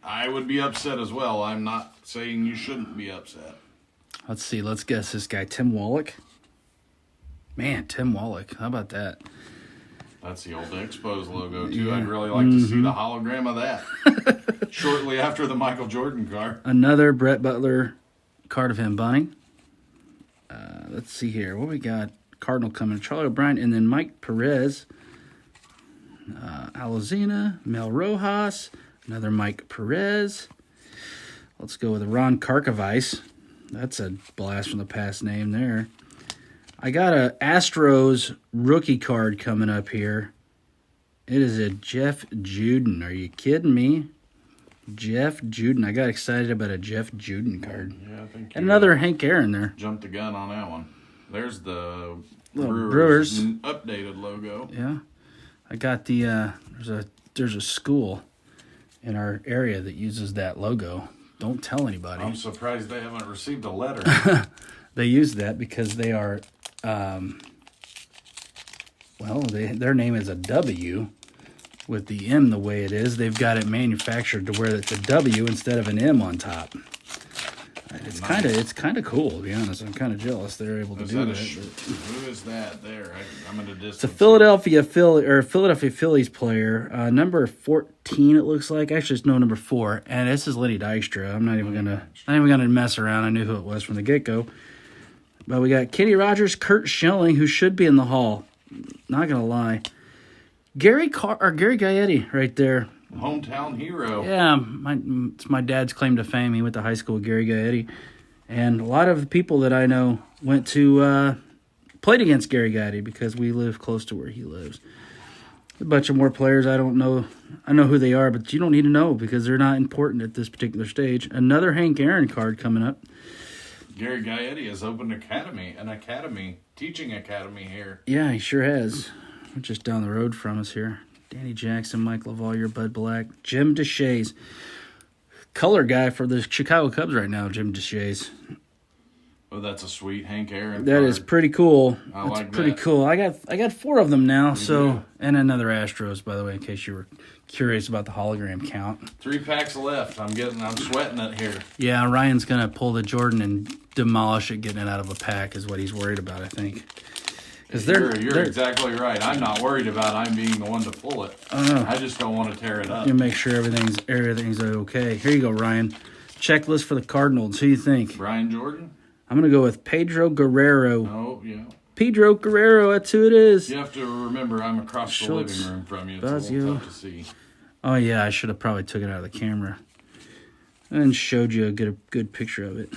B: I would be upset as well. I'm not saying you shouldn't be upset.
A: Let's see. Let's guess this guy, Tim Wallach. Man, Tim Wallach. How about that?
B: That's the old Expos logo, too. Yeah. I'd really like to see the hologram of that. Shortly after the Michael Jordan card.
A: Another Brett Butler card of him bunting. Let's see here. What we got? Cardinal coming. Charlie O'Brien, and then Mike Perez. Alozina, Mel Rojas. Another Mike Perez. Let's go with a Ron Karkovice. That's a blast from the past name there. I got a Astros rookie card coming up here. It is a Jeff Juden. Are you kidding me? Jeff Juden. I got excited about a Jeff Juden card.
B: Yeah, I think
A: and another Hank Aaron there.
B: Jumped the gun on that one. There's the
A: Brewers
B: updated logo.
A: Yeah. I got the there's a school in our area that uses that logo. Don't tell anybody.
B: I'm surprised they haven't received a letter.
A: They use that because they are their name is a W with the M the way it is. They've got it manufactured to where it's a W instead of an M on top. It's nice. kind of cool, to be honest. I'm kind of jealous they're able to do that.
B: Who is that there? I'm at a distance.
A: It's a Philadelphia Phillies player, number 14. It looks like. Actually, it's number 4, and this is Lenny Dykstra. I'm not even gonna mess around. I knew who it was from the get go. But we got Kenny Rogers, Kurt Schilling, who should be in the Hall. Not going to lie. Gary Gaetti right there.
B: Hometown hero.
A: Yeah, it's my dad's claim to fame. He went to high school with Gary Gaetti. And a lot of the people that I know went to played against Gary Gaetti because we live close to where he lives. A bunch of more players I don't know. I know who they are, but you don't need to know because they're not important at this particular stage. Another Hank Aaron card coming up.
B: Gary Gaetti has opened teaching academy here.
A: Yeah, he sure has. We're just down the road from us here. Danny Jackson, Mike LaValliere, Bud Black, Jim DeShays. Color guy for the Chicago Cubs right now, Jim DeShays.
B: Oh, that's a sweet Hank Aaron
A: That
B: card.
A: is pretty cool.
B: I
A: That's
B: like
A: pretty
B: that.
A: cool. I got 4 of them now,
B: do.
A: and another Astros, by the way, in case you were curious about the hologram count.
B: 3 packs left. I'm sweating it here.
A: Yeah, Ryan's gonna pull the Jordan and demolish it, getting it out of a pack, is what he's worried about, I think. Because
B: You're exactly right. I'm not worried about I'm being the one to pull it. I just don't want to tear it up.
A: You make sure everything's okay. Here you go, Ryan. Checklist for the Cardinals. Who you think?
B: Brian Jordan?
A: I'm gonna go with Pedro Guerrero.
B: Oh, yeah.
A: Pedro Guerrero, that's who it is.
B: You have to remember I'm across the
A: Schultz,
B: living room from you. It's a
A: Buzz,
B: little
A: you.
B: tough to see.
A: Oh yeah, I should have probably took it out of the camera and showed you a good picture of it.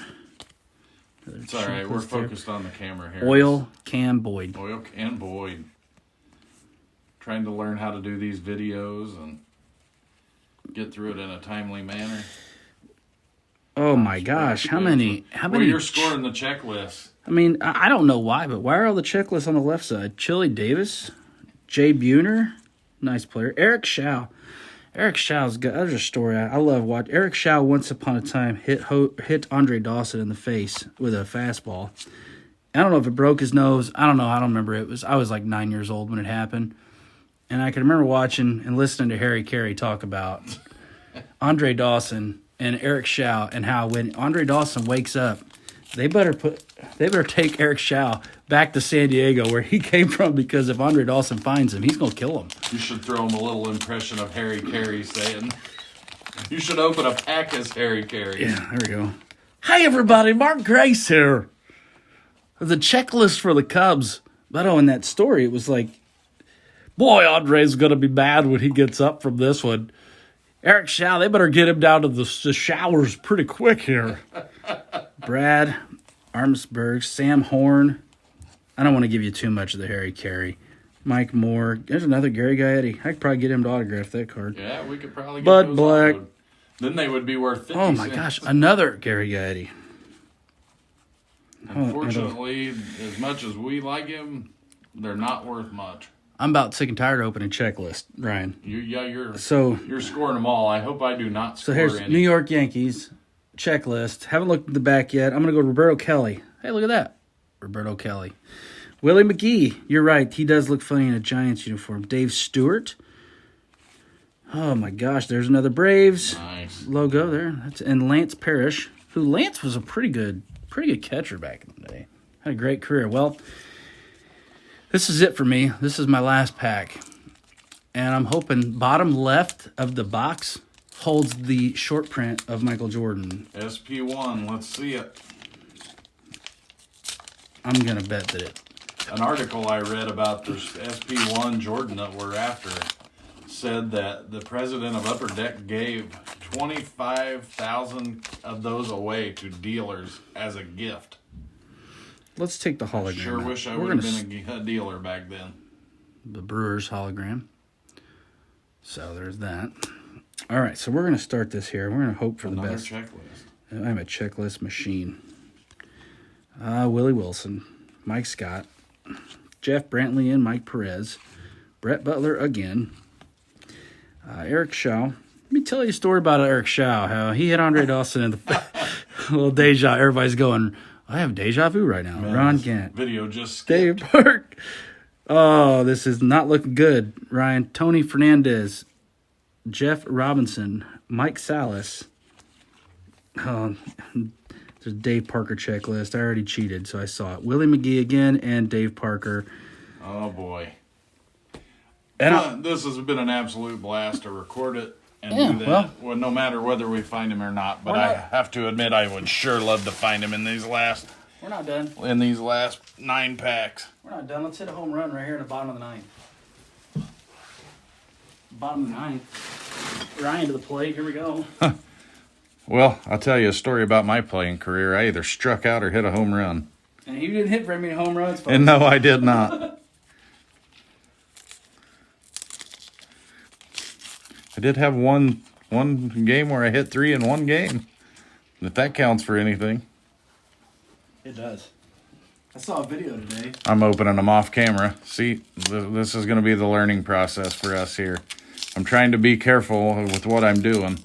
B: It's all right. We're focused on the camera here.
A: Oil Can Boyd.
B: Oil Can Boyd. Trying to learn how to do these videos and get through it in a timely manner.
A: Oh my gosh, how many?
B: Well, you're scoring the checklist.
A: I mean, I don't know why, but why are all the checklists on the left side? Chili Davis, Jay Buhner, nice player. Eric Shaw. Eric Shaw's got, there's a story I love watching. Eric Shaw once upon a time hit Andre Dawson in the face with a fastball. I don't know if it broke his nose. I don't know. I don't remember. I was like 9 years old when it happened. And I can remember watching and listening to Harry Carey talk about Andre Dawson and Eric Shaw and how when Andre Dawson wakes up, they better take Eric Shaw back to San Diego where he came from, because if Andre Dawson finds him, he's going to kill him.
B: You should throw him a little impression of Harry Carey saying, you should open a pack as Harry Carey.
A: Yeah, there we go. Hey, everybody, Mark Grace here. The checklist for the Cubs. But in that story, it was like, boy, Andre's going to be mad when he gets up from this one. Eric Shaw, they better get him down to the showers pretty quick here. Brad Armsberg, Sam Horn. I don't want to give you too much of the Harry Carey. Mike Moore. There's another Gary Gaetti. I could probably get him to autograph that card.
B: Yeah, we could probably get
A: Bud
B: those
A: Black.
B: autographed. Then they would be worth 50
A: Oh my
B: cents.
A: gosh, another Gary Gaetti.
B: Unfortunately, as much as we like him, they're not worth much.
A: I'm about sick and tired of opening checklist, Ryan.
B: You're
A: So
B: scoring them all. I hope I do not score
A: here's
B: any.
A: New York Yankees checklist. Haven't looked at the back yet. I'm going to go Roberto Kelly. Hey, look at that. Roberto Kelly. Willie McGee. You're right. He does look funny in a Giants uniform. Dave Stewart. Oh, my gosh. There's another Braves
B: Nice.
A: logo there. And Lance Parrish, who Lance was a pretty good catcher back in the day. Had a great career. Well, this is it for me. This is my last pack. And I'm hoping bottom left of the box holds the short print of Michael Jordan.
B: SP1, let's see it.
A: I'm going to bet that it.
B: An article I read about this SP1 Jordan that we're after said that the president of Upper Deck gave 25,000 of those away to dealers as a gift.
A: Let's take the hologram.
B: Sure
A: out.
B: wish I
A: We're
B: would have
A: gonna
B: been a dealer back then.
A: The Brewers hologram. So there's that. All right, so we're going to start this here. We're going to hope for
B: Another
A: the best.
B: checklist.
A: I'm a checklist machine. Willie Wilson, Mike Scott, Jeff Brantley and Mike Perez, Brett Butler again, Eric Shaw. Let me tell you a story about Eric Shaw, how he hit Andre Dawson in the little deja. Everybody's going, I have deja vu right now.
B: Man,
A: Ron
B: this
A: Gant.
B: Video just
A: Dave
B: skipped.
A: Park. Oh, this is not looking good. Ryan, Tony Fernandez, Jeff Robinson, Mike Salas. Oh, there's a Dave Parker checklist. I already cheated, so I saw it. Willie McGee again and Dave Parker.
B: Oh, boy.
A: And
B: This has been an absolute blast to record it and
A: Yeah,
B: do that. Well, no matter whether we find him or not. But I have to admit, I would sure love to find him in these last
A: We're not done.
B: in these last 9 packs.
A: We're not done. Let's hit a home run right here at the bottom of the 9th. Bottom of the 9th. Ryan to the plate. Here we go.
B: Well, I'll tell you a story about my playing career. I either struck out or hit a home run.
A: And you didn't hit very many home runs, folks.
B: And no, I did not. I did have one game where I hit 3 in one game. If that counts for anything.
A: It does. I saw a video today.
B: I'm opening them off camera. See, this is going to be the learning process for us here. I'm trying to be careful with what I'm doing.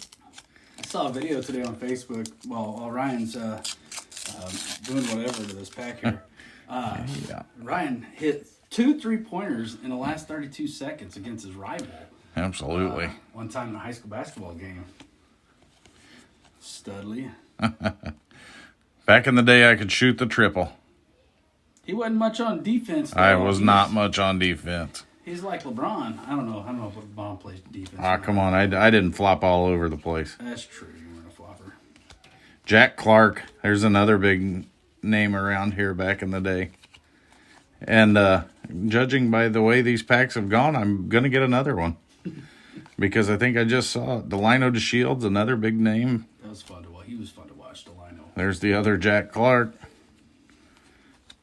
A: I saw a video today on Facebook while Ryan's doing whatever to this pack here.
B: Yeah.
A: Ryan hit 2 3-pointers in the last 32 seconds against his rival.
B: Absolutely.
A: One time in a high school basketball game. Studley.
B: Back in the day, I could shoot the triple.
A: He wasn't much on defense, though.
B: I was not much on defense.
A: He's like LeBron. I don't know if LeBron plays defense.
B: Ah, come on. I didn't flop all over the place.
A: That's true. You weren't a flopper.
B: Jack Clark. There's another big name around here back in the day. And judging by the way these packs have gone, I'm going to get another one. Because I think I just saw Delino DeShields, another big name.
A: That was fun to watch. He was fun to watch, Delino.
B: There's the other Jack Clark.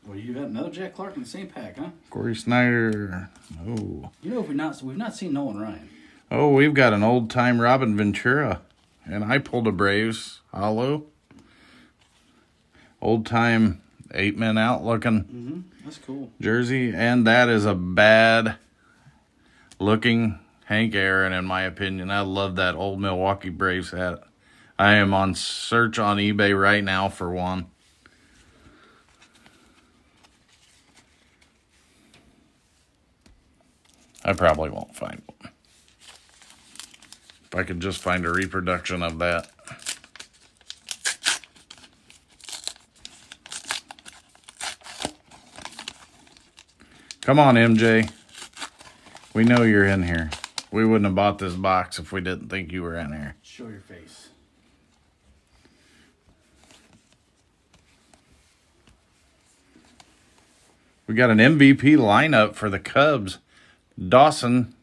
A: Well, you got another Jack Clark in the same pack, huh?
B: Corey Snyder. Oh.
A: You know, we've not seen Nolan Ryan.
B: Oh, we've got an old-time Robin Ventura. And I pulled a Braves hollow. Old-time 8-men out looking
A: That's cool.
B: jersey. And that is a bad-looking Hank Aaron, in my opinion. I love that old Milwaukee Braves hat. I am on search on eBay right now for one. I probably won't find one. If I could just find a reproduction of that. Come on, MJ. We know you're in here. We wouldn't have bought this box if we didn't think you were in here.
A: Show your face.
B: We got an MVP lineup for the Cubs. Dawson,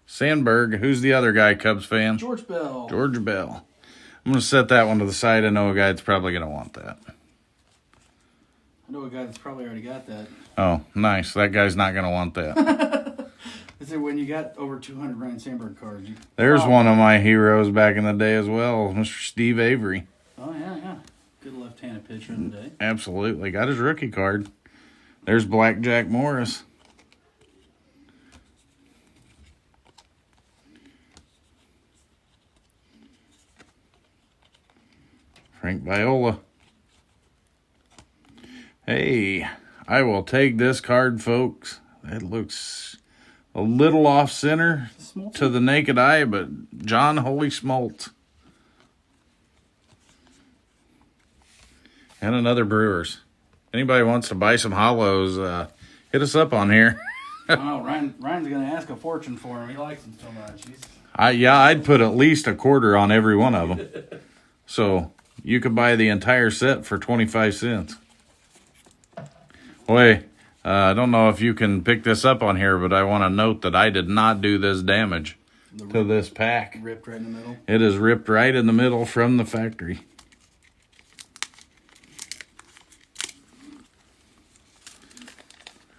B: Sandberg. Who's the other guy, Cubs fan?
A: George Bell.
B: George Bell. I'm going to set that one to the side. I know a guy that's probably going to want that.
A: I know a guy that's probably already got that.
B: Oh, nice. That guy's not going to want that.
A: Is it when you got over 200 Ryan Sandberg cards?
B: There's one of my heroes back in the day as well, Mr. Steve Avery.
A: Oh, yeah. Good left-handed pitcher in the day.
B: Absolutely. Got his rookie card. There's Black Jack Morris. Frank Viola. Hey, I will take this card, folks. It looks a little off center to the naked eye, but John Holy Smoltz. And another Brewers. Anybody wants to buy some hollows, hit us up on here.
A: I don't know. Ryan's going to ask a fortune for him. He likes them so much.
B: I'd put at least a quarter on every one of them. So you could buy the entire set for 25 cents. Wait, I don't know if you can pick this up on here, but I want to note that I did not do this damage to this pack.
A: Ripped right in the middle.
B: It is ripped right in the middle from the factory.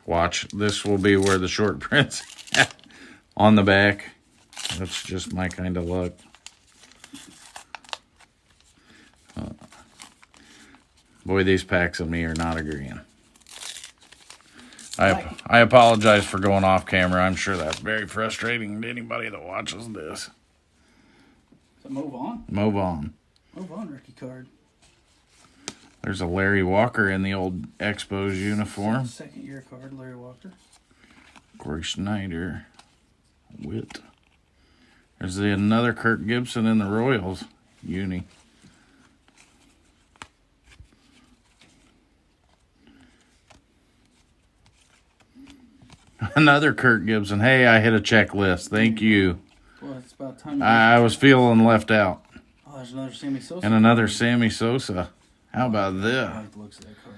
B: Watch, this will be where the short print's on the back. That's just my kind of luck. Boy, these packs of me are not agreeing. I apologize for going off camera. I'm sure that's very frustrating to anybody that watches this.
A: So move on.
B: Move on.
A: Move on, rookie card.
B: There's a Larry Walker in the old Expos uniform.
A: Second year card, Larry Walker.
B: Corey Snyder. Witt. There's another Kirk Gibson in the Royals uni. Another Kirk Gibson. Hey, I hit a checklist. Thank you.
A: Well, it's about time.
B: I was feeling left out.
A: Oh, there's another Sammy Sosa.
B: And another Sammy Sosa. How about
A: I
B: that?
A: like the looks of that card.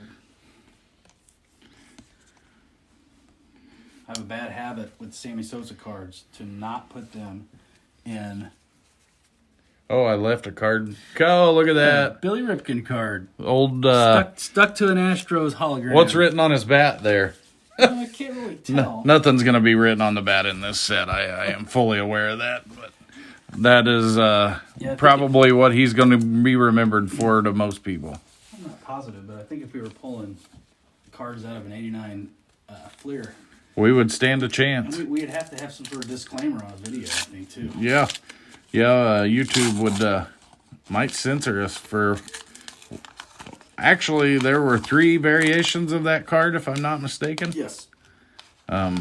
A: I have a bad habit with Sammy Sosa cards to not put them in.
B: Oh, I left a card. Oh, look at that.
A: Billy Ripken card.
B: Old,
A: Stuck to an Astros hologram.
B: what's written on his bat there?
A: I can't really tell.
B: Nothing's going to be written on the bat in this set. I am fully aware of that. But that is probably what he's going to be remembered for to most people.
A: I'm not positive, but I think if we were pulling cards out of an 89 Fleer,
B: We would stand a chance.
A: we'd have to have some sort of disclaimer on a video, I think, too.
B: Yeah. YouTube would might censor us for... Actually, there were 3 variations of that card, if I'm not mistaken.
A: Yes.
B: I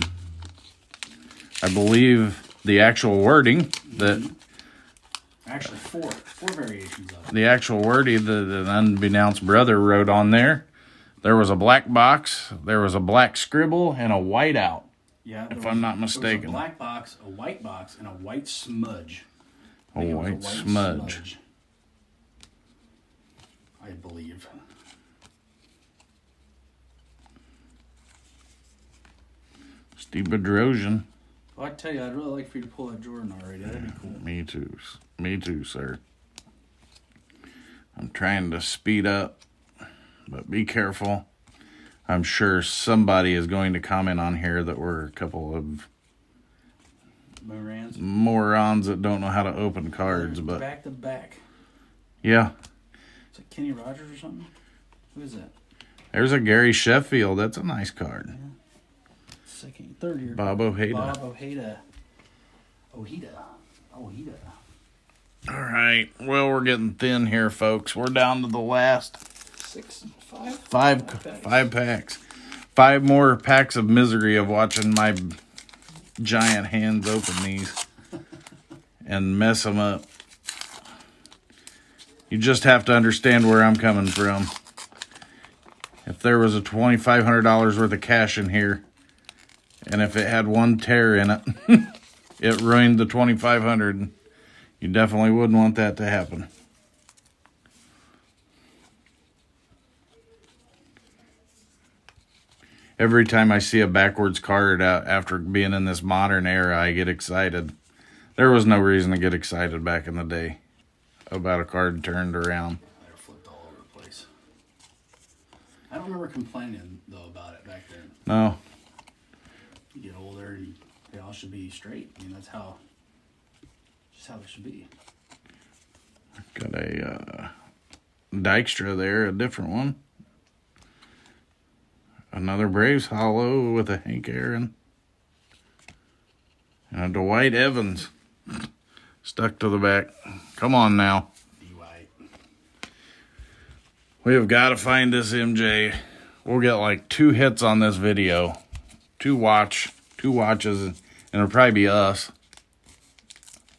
B: believe the actual wording that...
A: Actually, four variations of it.
B: The actual wording that an unbeknownst brother wrote on there. There was a black box, there was a black scribble, and a white out.
A: Yeah,
B: If I'm not
A: There was
B: mistaken.
A: a black box, a white box, and a white smudge.
B: A
A: I think it was
B: white smudge.
A: I believe.
B: Steve Bedrosian.
A: Well, I tell you, I'd really like for you to pull that Jordan already. That'd be cool.
B: Me too. Me too, sir. I'm trying to speed up, but be careful. I'm sure somebody is going to comment on here that we're a couple of
A: Morans.
B: morons that don't know how to open cards, but
A: Back to back.
B: yeah.
A: Is it Kenny Rogers or something? Who is that?
B: There's a Gary Sheffield. That's a nice card.
A: Second, third year.
B: Bob Ojeda.
A: Bob Ojeda. Ojeda.
B: All right. Well, we're getting thin here, folks. We're down to the last five packs. 5 more packs of misery of watching my giant hands open these and mess them up. You just have to understand where I'm coming from. If there was a $2,500 worth of cash in here, and if it had one tear in it, it ruined the $2,500. You definitely wouldn't want that to happen. Every time I see a backwards card out after being in this modern era, I get excited. There was no reason to get excited back in the day about a card turned around.
A: They're flipped all over the place. I don't remember complaining, though, about it back then.
B: No.
A: You get older, and they all should be straight. I mean, that's just how they should be.
B: Got a Dykstra there, a different one. Another Braves hollow with a Hank Aaron. And a Dwight Evans. Stuck to the back. Come on now.
A: D-White.
B: We have got to find this MJ. We'll get like 2 hits on this video. 2 watches, and it'll probably be us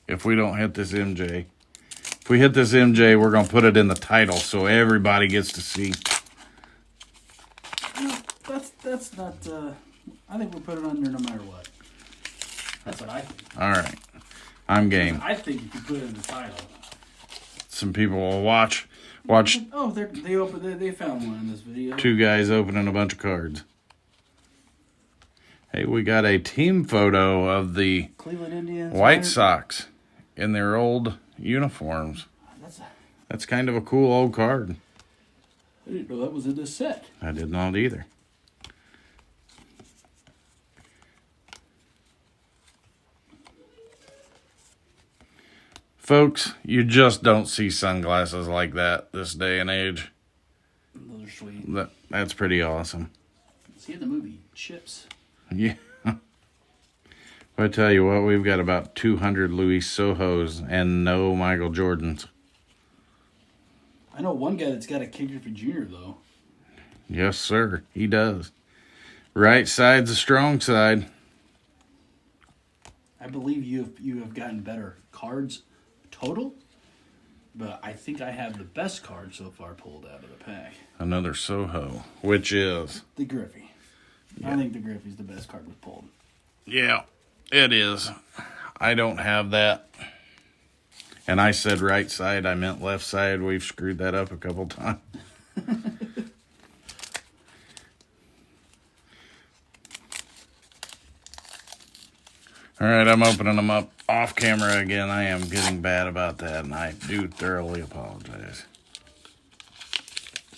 B: if we don't hit this MJ. If we hit this MJ, we're going to put it in the title so everybody gets to see.
A: That's not, I think we'll put it on there no matter what. That's what I think.
B: All right. I'm game.
A: I think if you put it in the title.
B: Some people will watch
A: Oh, they found one in this video.
B: 2 guys opening a bunch of cards. Hey, we got a team photo of the
A: Cleveland Indians.
B: White Sox in their old uniforms. That's kind of a cool old card.
A: I didn't know that was in this set.
B: I did not either. Folks, you just don't see sunglasses like that this day and age.
A: Those are sweet.
B: That's pretty awesome.
A: See the movie Chips.
B: Yeah. I tell you what, we've got about 200 Louis Sohos and no Michael Jordans.
A: I know one guy that's got a King Griffey Jr. though.
B: Yes, sir. He does. Right side's the strong side.
A: I believe you have gotten better cards total, but I think I have the best card so far pulled out of the pack.
B: Another Soho, which is...
A: The Griffey. Yeah. I think the Griffey's the best card was pulled.
B: Yeah, it is. I don't have that. And I said right side, I meant left side. We've screwed that up a couple times. All right, I'm opening them up off camera again. I am getting bad about that, and I do thoroughly apologize.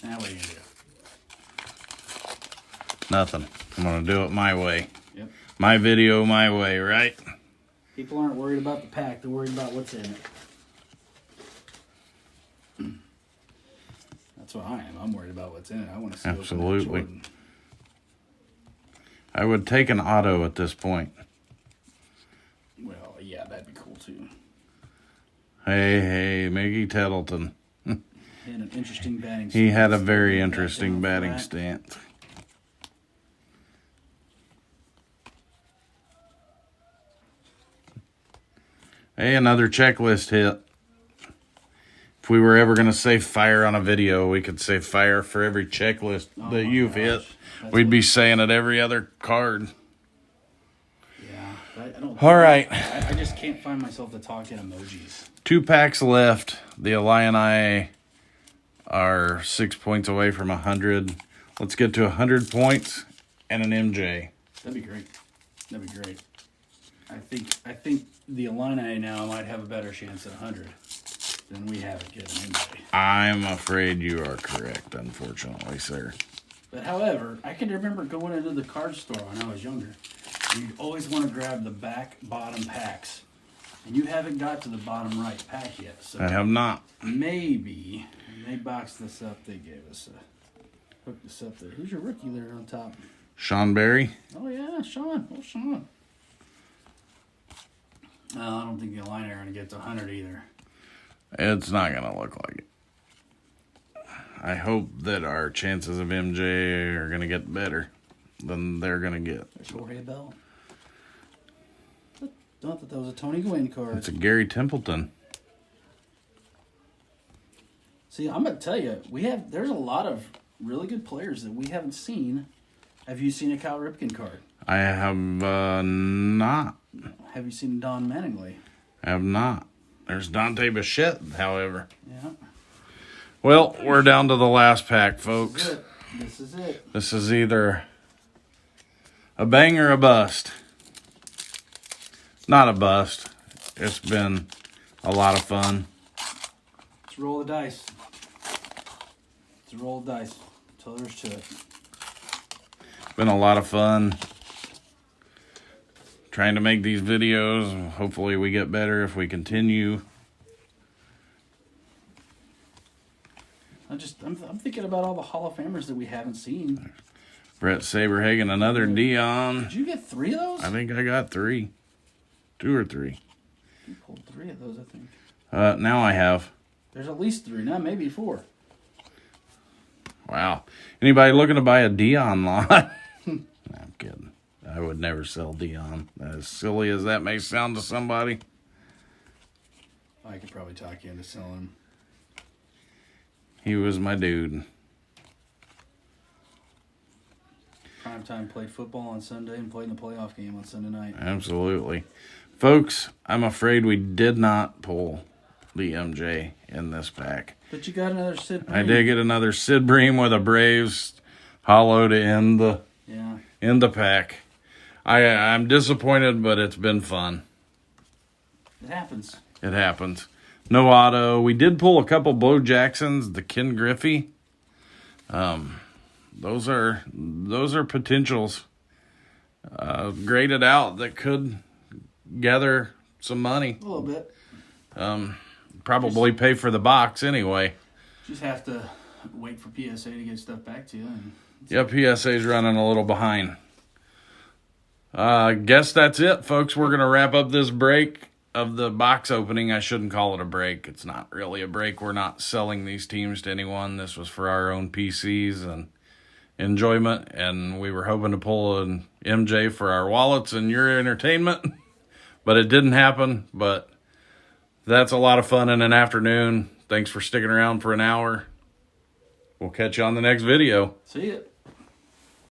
A: Now what are you going to do?
B: Nothing. I'm going to do it my way.
A: Yep.
B: My video, my way, right?
A: People aren't worried about the pack. They're worried about what's in it. That's what I am. I'm worried about what's in it. I want to see
B: Absolutely. I would take an auto at this point.
A: Well, yeah, that'd be cool too.
B: Hey, Miggy Tettleton.
A: He had an interesting batting stance.
B: He had a very interesting batting stance. Hey, another checklist hit. If we were ever going to say fire on a video, we could say fire for every checklist that you've hit. We'd be saying it every other card.
A: Yeah. I don't
B: All right.
A: I just can't find myself to talk in emojis.
B: 2 packs left. The Illini are 6 points away from 100. Let's get to 100 points and an MJ.
A: That'd be great. That'd be great. I think the Illini now might have a better chance at 100 than we have at getting MJ.
B: I'm afraid you are correct, unfortunately, sir.
A: But however, I can remember going into the card store when I was younger. You'd always want to grab the bottom packs. And you haven't got to the bottom right pack yet. So
B: I have not.
A: maybe when they boxed this up, they gave us hooked us up there. Who's your rookie there on top?
B: Sean Berry.
A: Oh yeah, Sean. Oh Sean. No, I don't think the Illini are going to get to 100 either.
B: It's not going to look like it. I hope that our chances of MJ are going to get better than they're going to get.
A: There's Jorge Bell. I thought that was a Tony Gwynn card.
B: It's a Gary Templeton.
A: See, I'm going to tell you, there's a lot of really good players that we haven't seen. Have you seen a Cal Ripken card?
B: I have not.
A: Have you seen Don Mattingly?
B: I have not. There's Dante Bichette, however.
A: Yeah.
B: Well, we're down to the last pack, folks.
A: This is it.
B: This is either a bang or a bust. Not a bust. It's been a lot of fun.
A: Let's roll the dice. Let's roll the dice. That's all there is to it.
B: It's been a lot of fun trying to make these videos. Hopefully we get better if we continue.
A: I'm thinking about all the Hall of Famers that we haven't seen.
B: Brett Saberhagen, another Dion.
A: Did you get 3 of those?
B: I think I got 3. 2 or 3.
A: You pulled 3 of those, I think.
B: Now I have.
A: There's at least 3 now, maybe 4.
B: Wow. Anybody looking to buy a Dion lot? No, I'm kidding. I would never sell Dion. As silly as that may sound to somebody.
A: I could probably talk you into selling him.
B: He was my dude.
A: Primetime played football on Sunday and played in the playoff game on Sunday night.
B: Absolutely. Folks, I'm afraid we did not pull the MJ in this pack.
A: But you got another Sid Bream.
B: I did get another Sid Bream with a Braves hollow to end the pack. I'm disappointed, but it's been fun.
A: It happens.
B: It happens. No auto. We did pull a couple Bo Jacksons, the Ken Griffey. Those are potentials graded out that could gather some money.
A: A little bit.
B: Probably pay for the box anyway.
A: Just have to wait for PSA to get stuff back to you.
B: Yep, PSA's running a little behind. Guess that's it, folks. We're going to wrap up this break of the box opening. I shouldn't call it a break. It's not really a break. We're not selling these teams to anyone. This was for our own PCs and enjoyment, and we were hoping to pull an MJ for our wallets and your entertainment, but it didn't happen. But that's a lot of fun in an afternoon. Thanks for sticking around for an hour. We'll catch you on the next video.
A: See ya.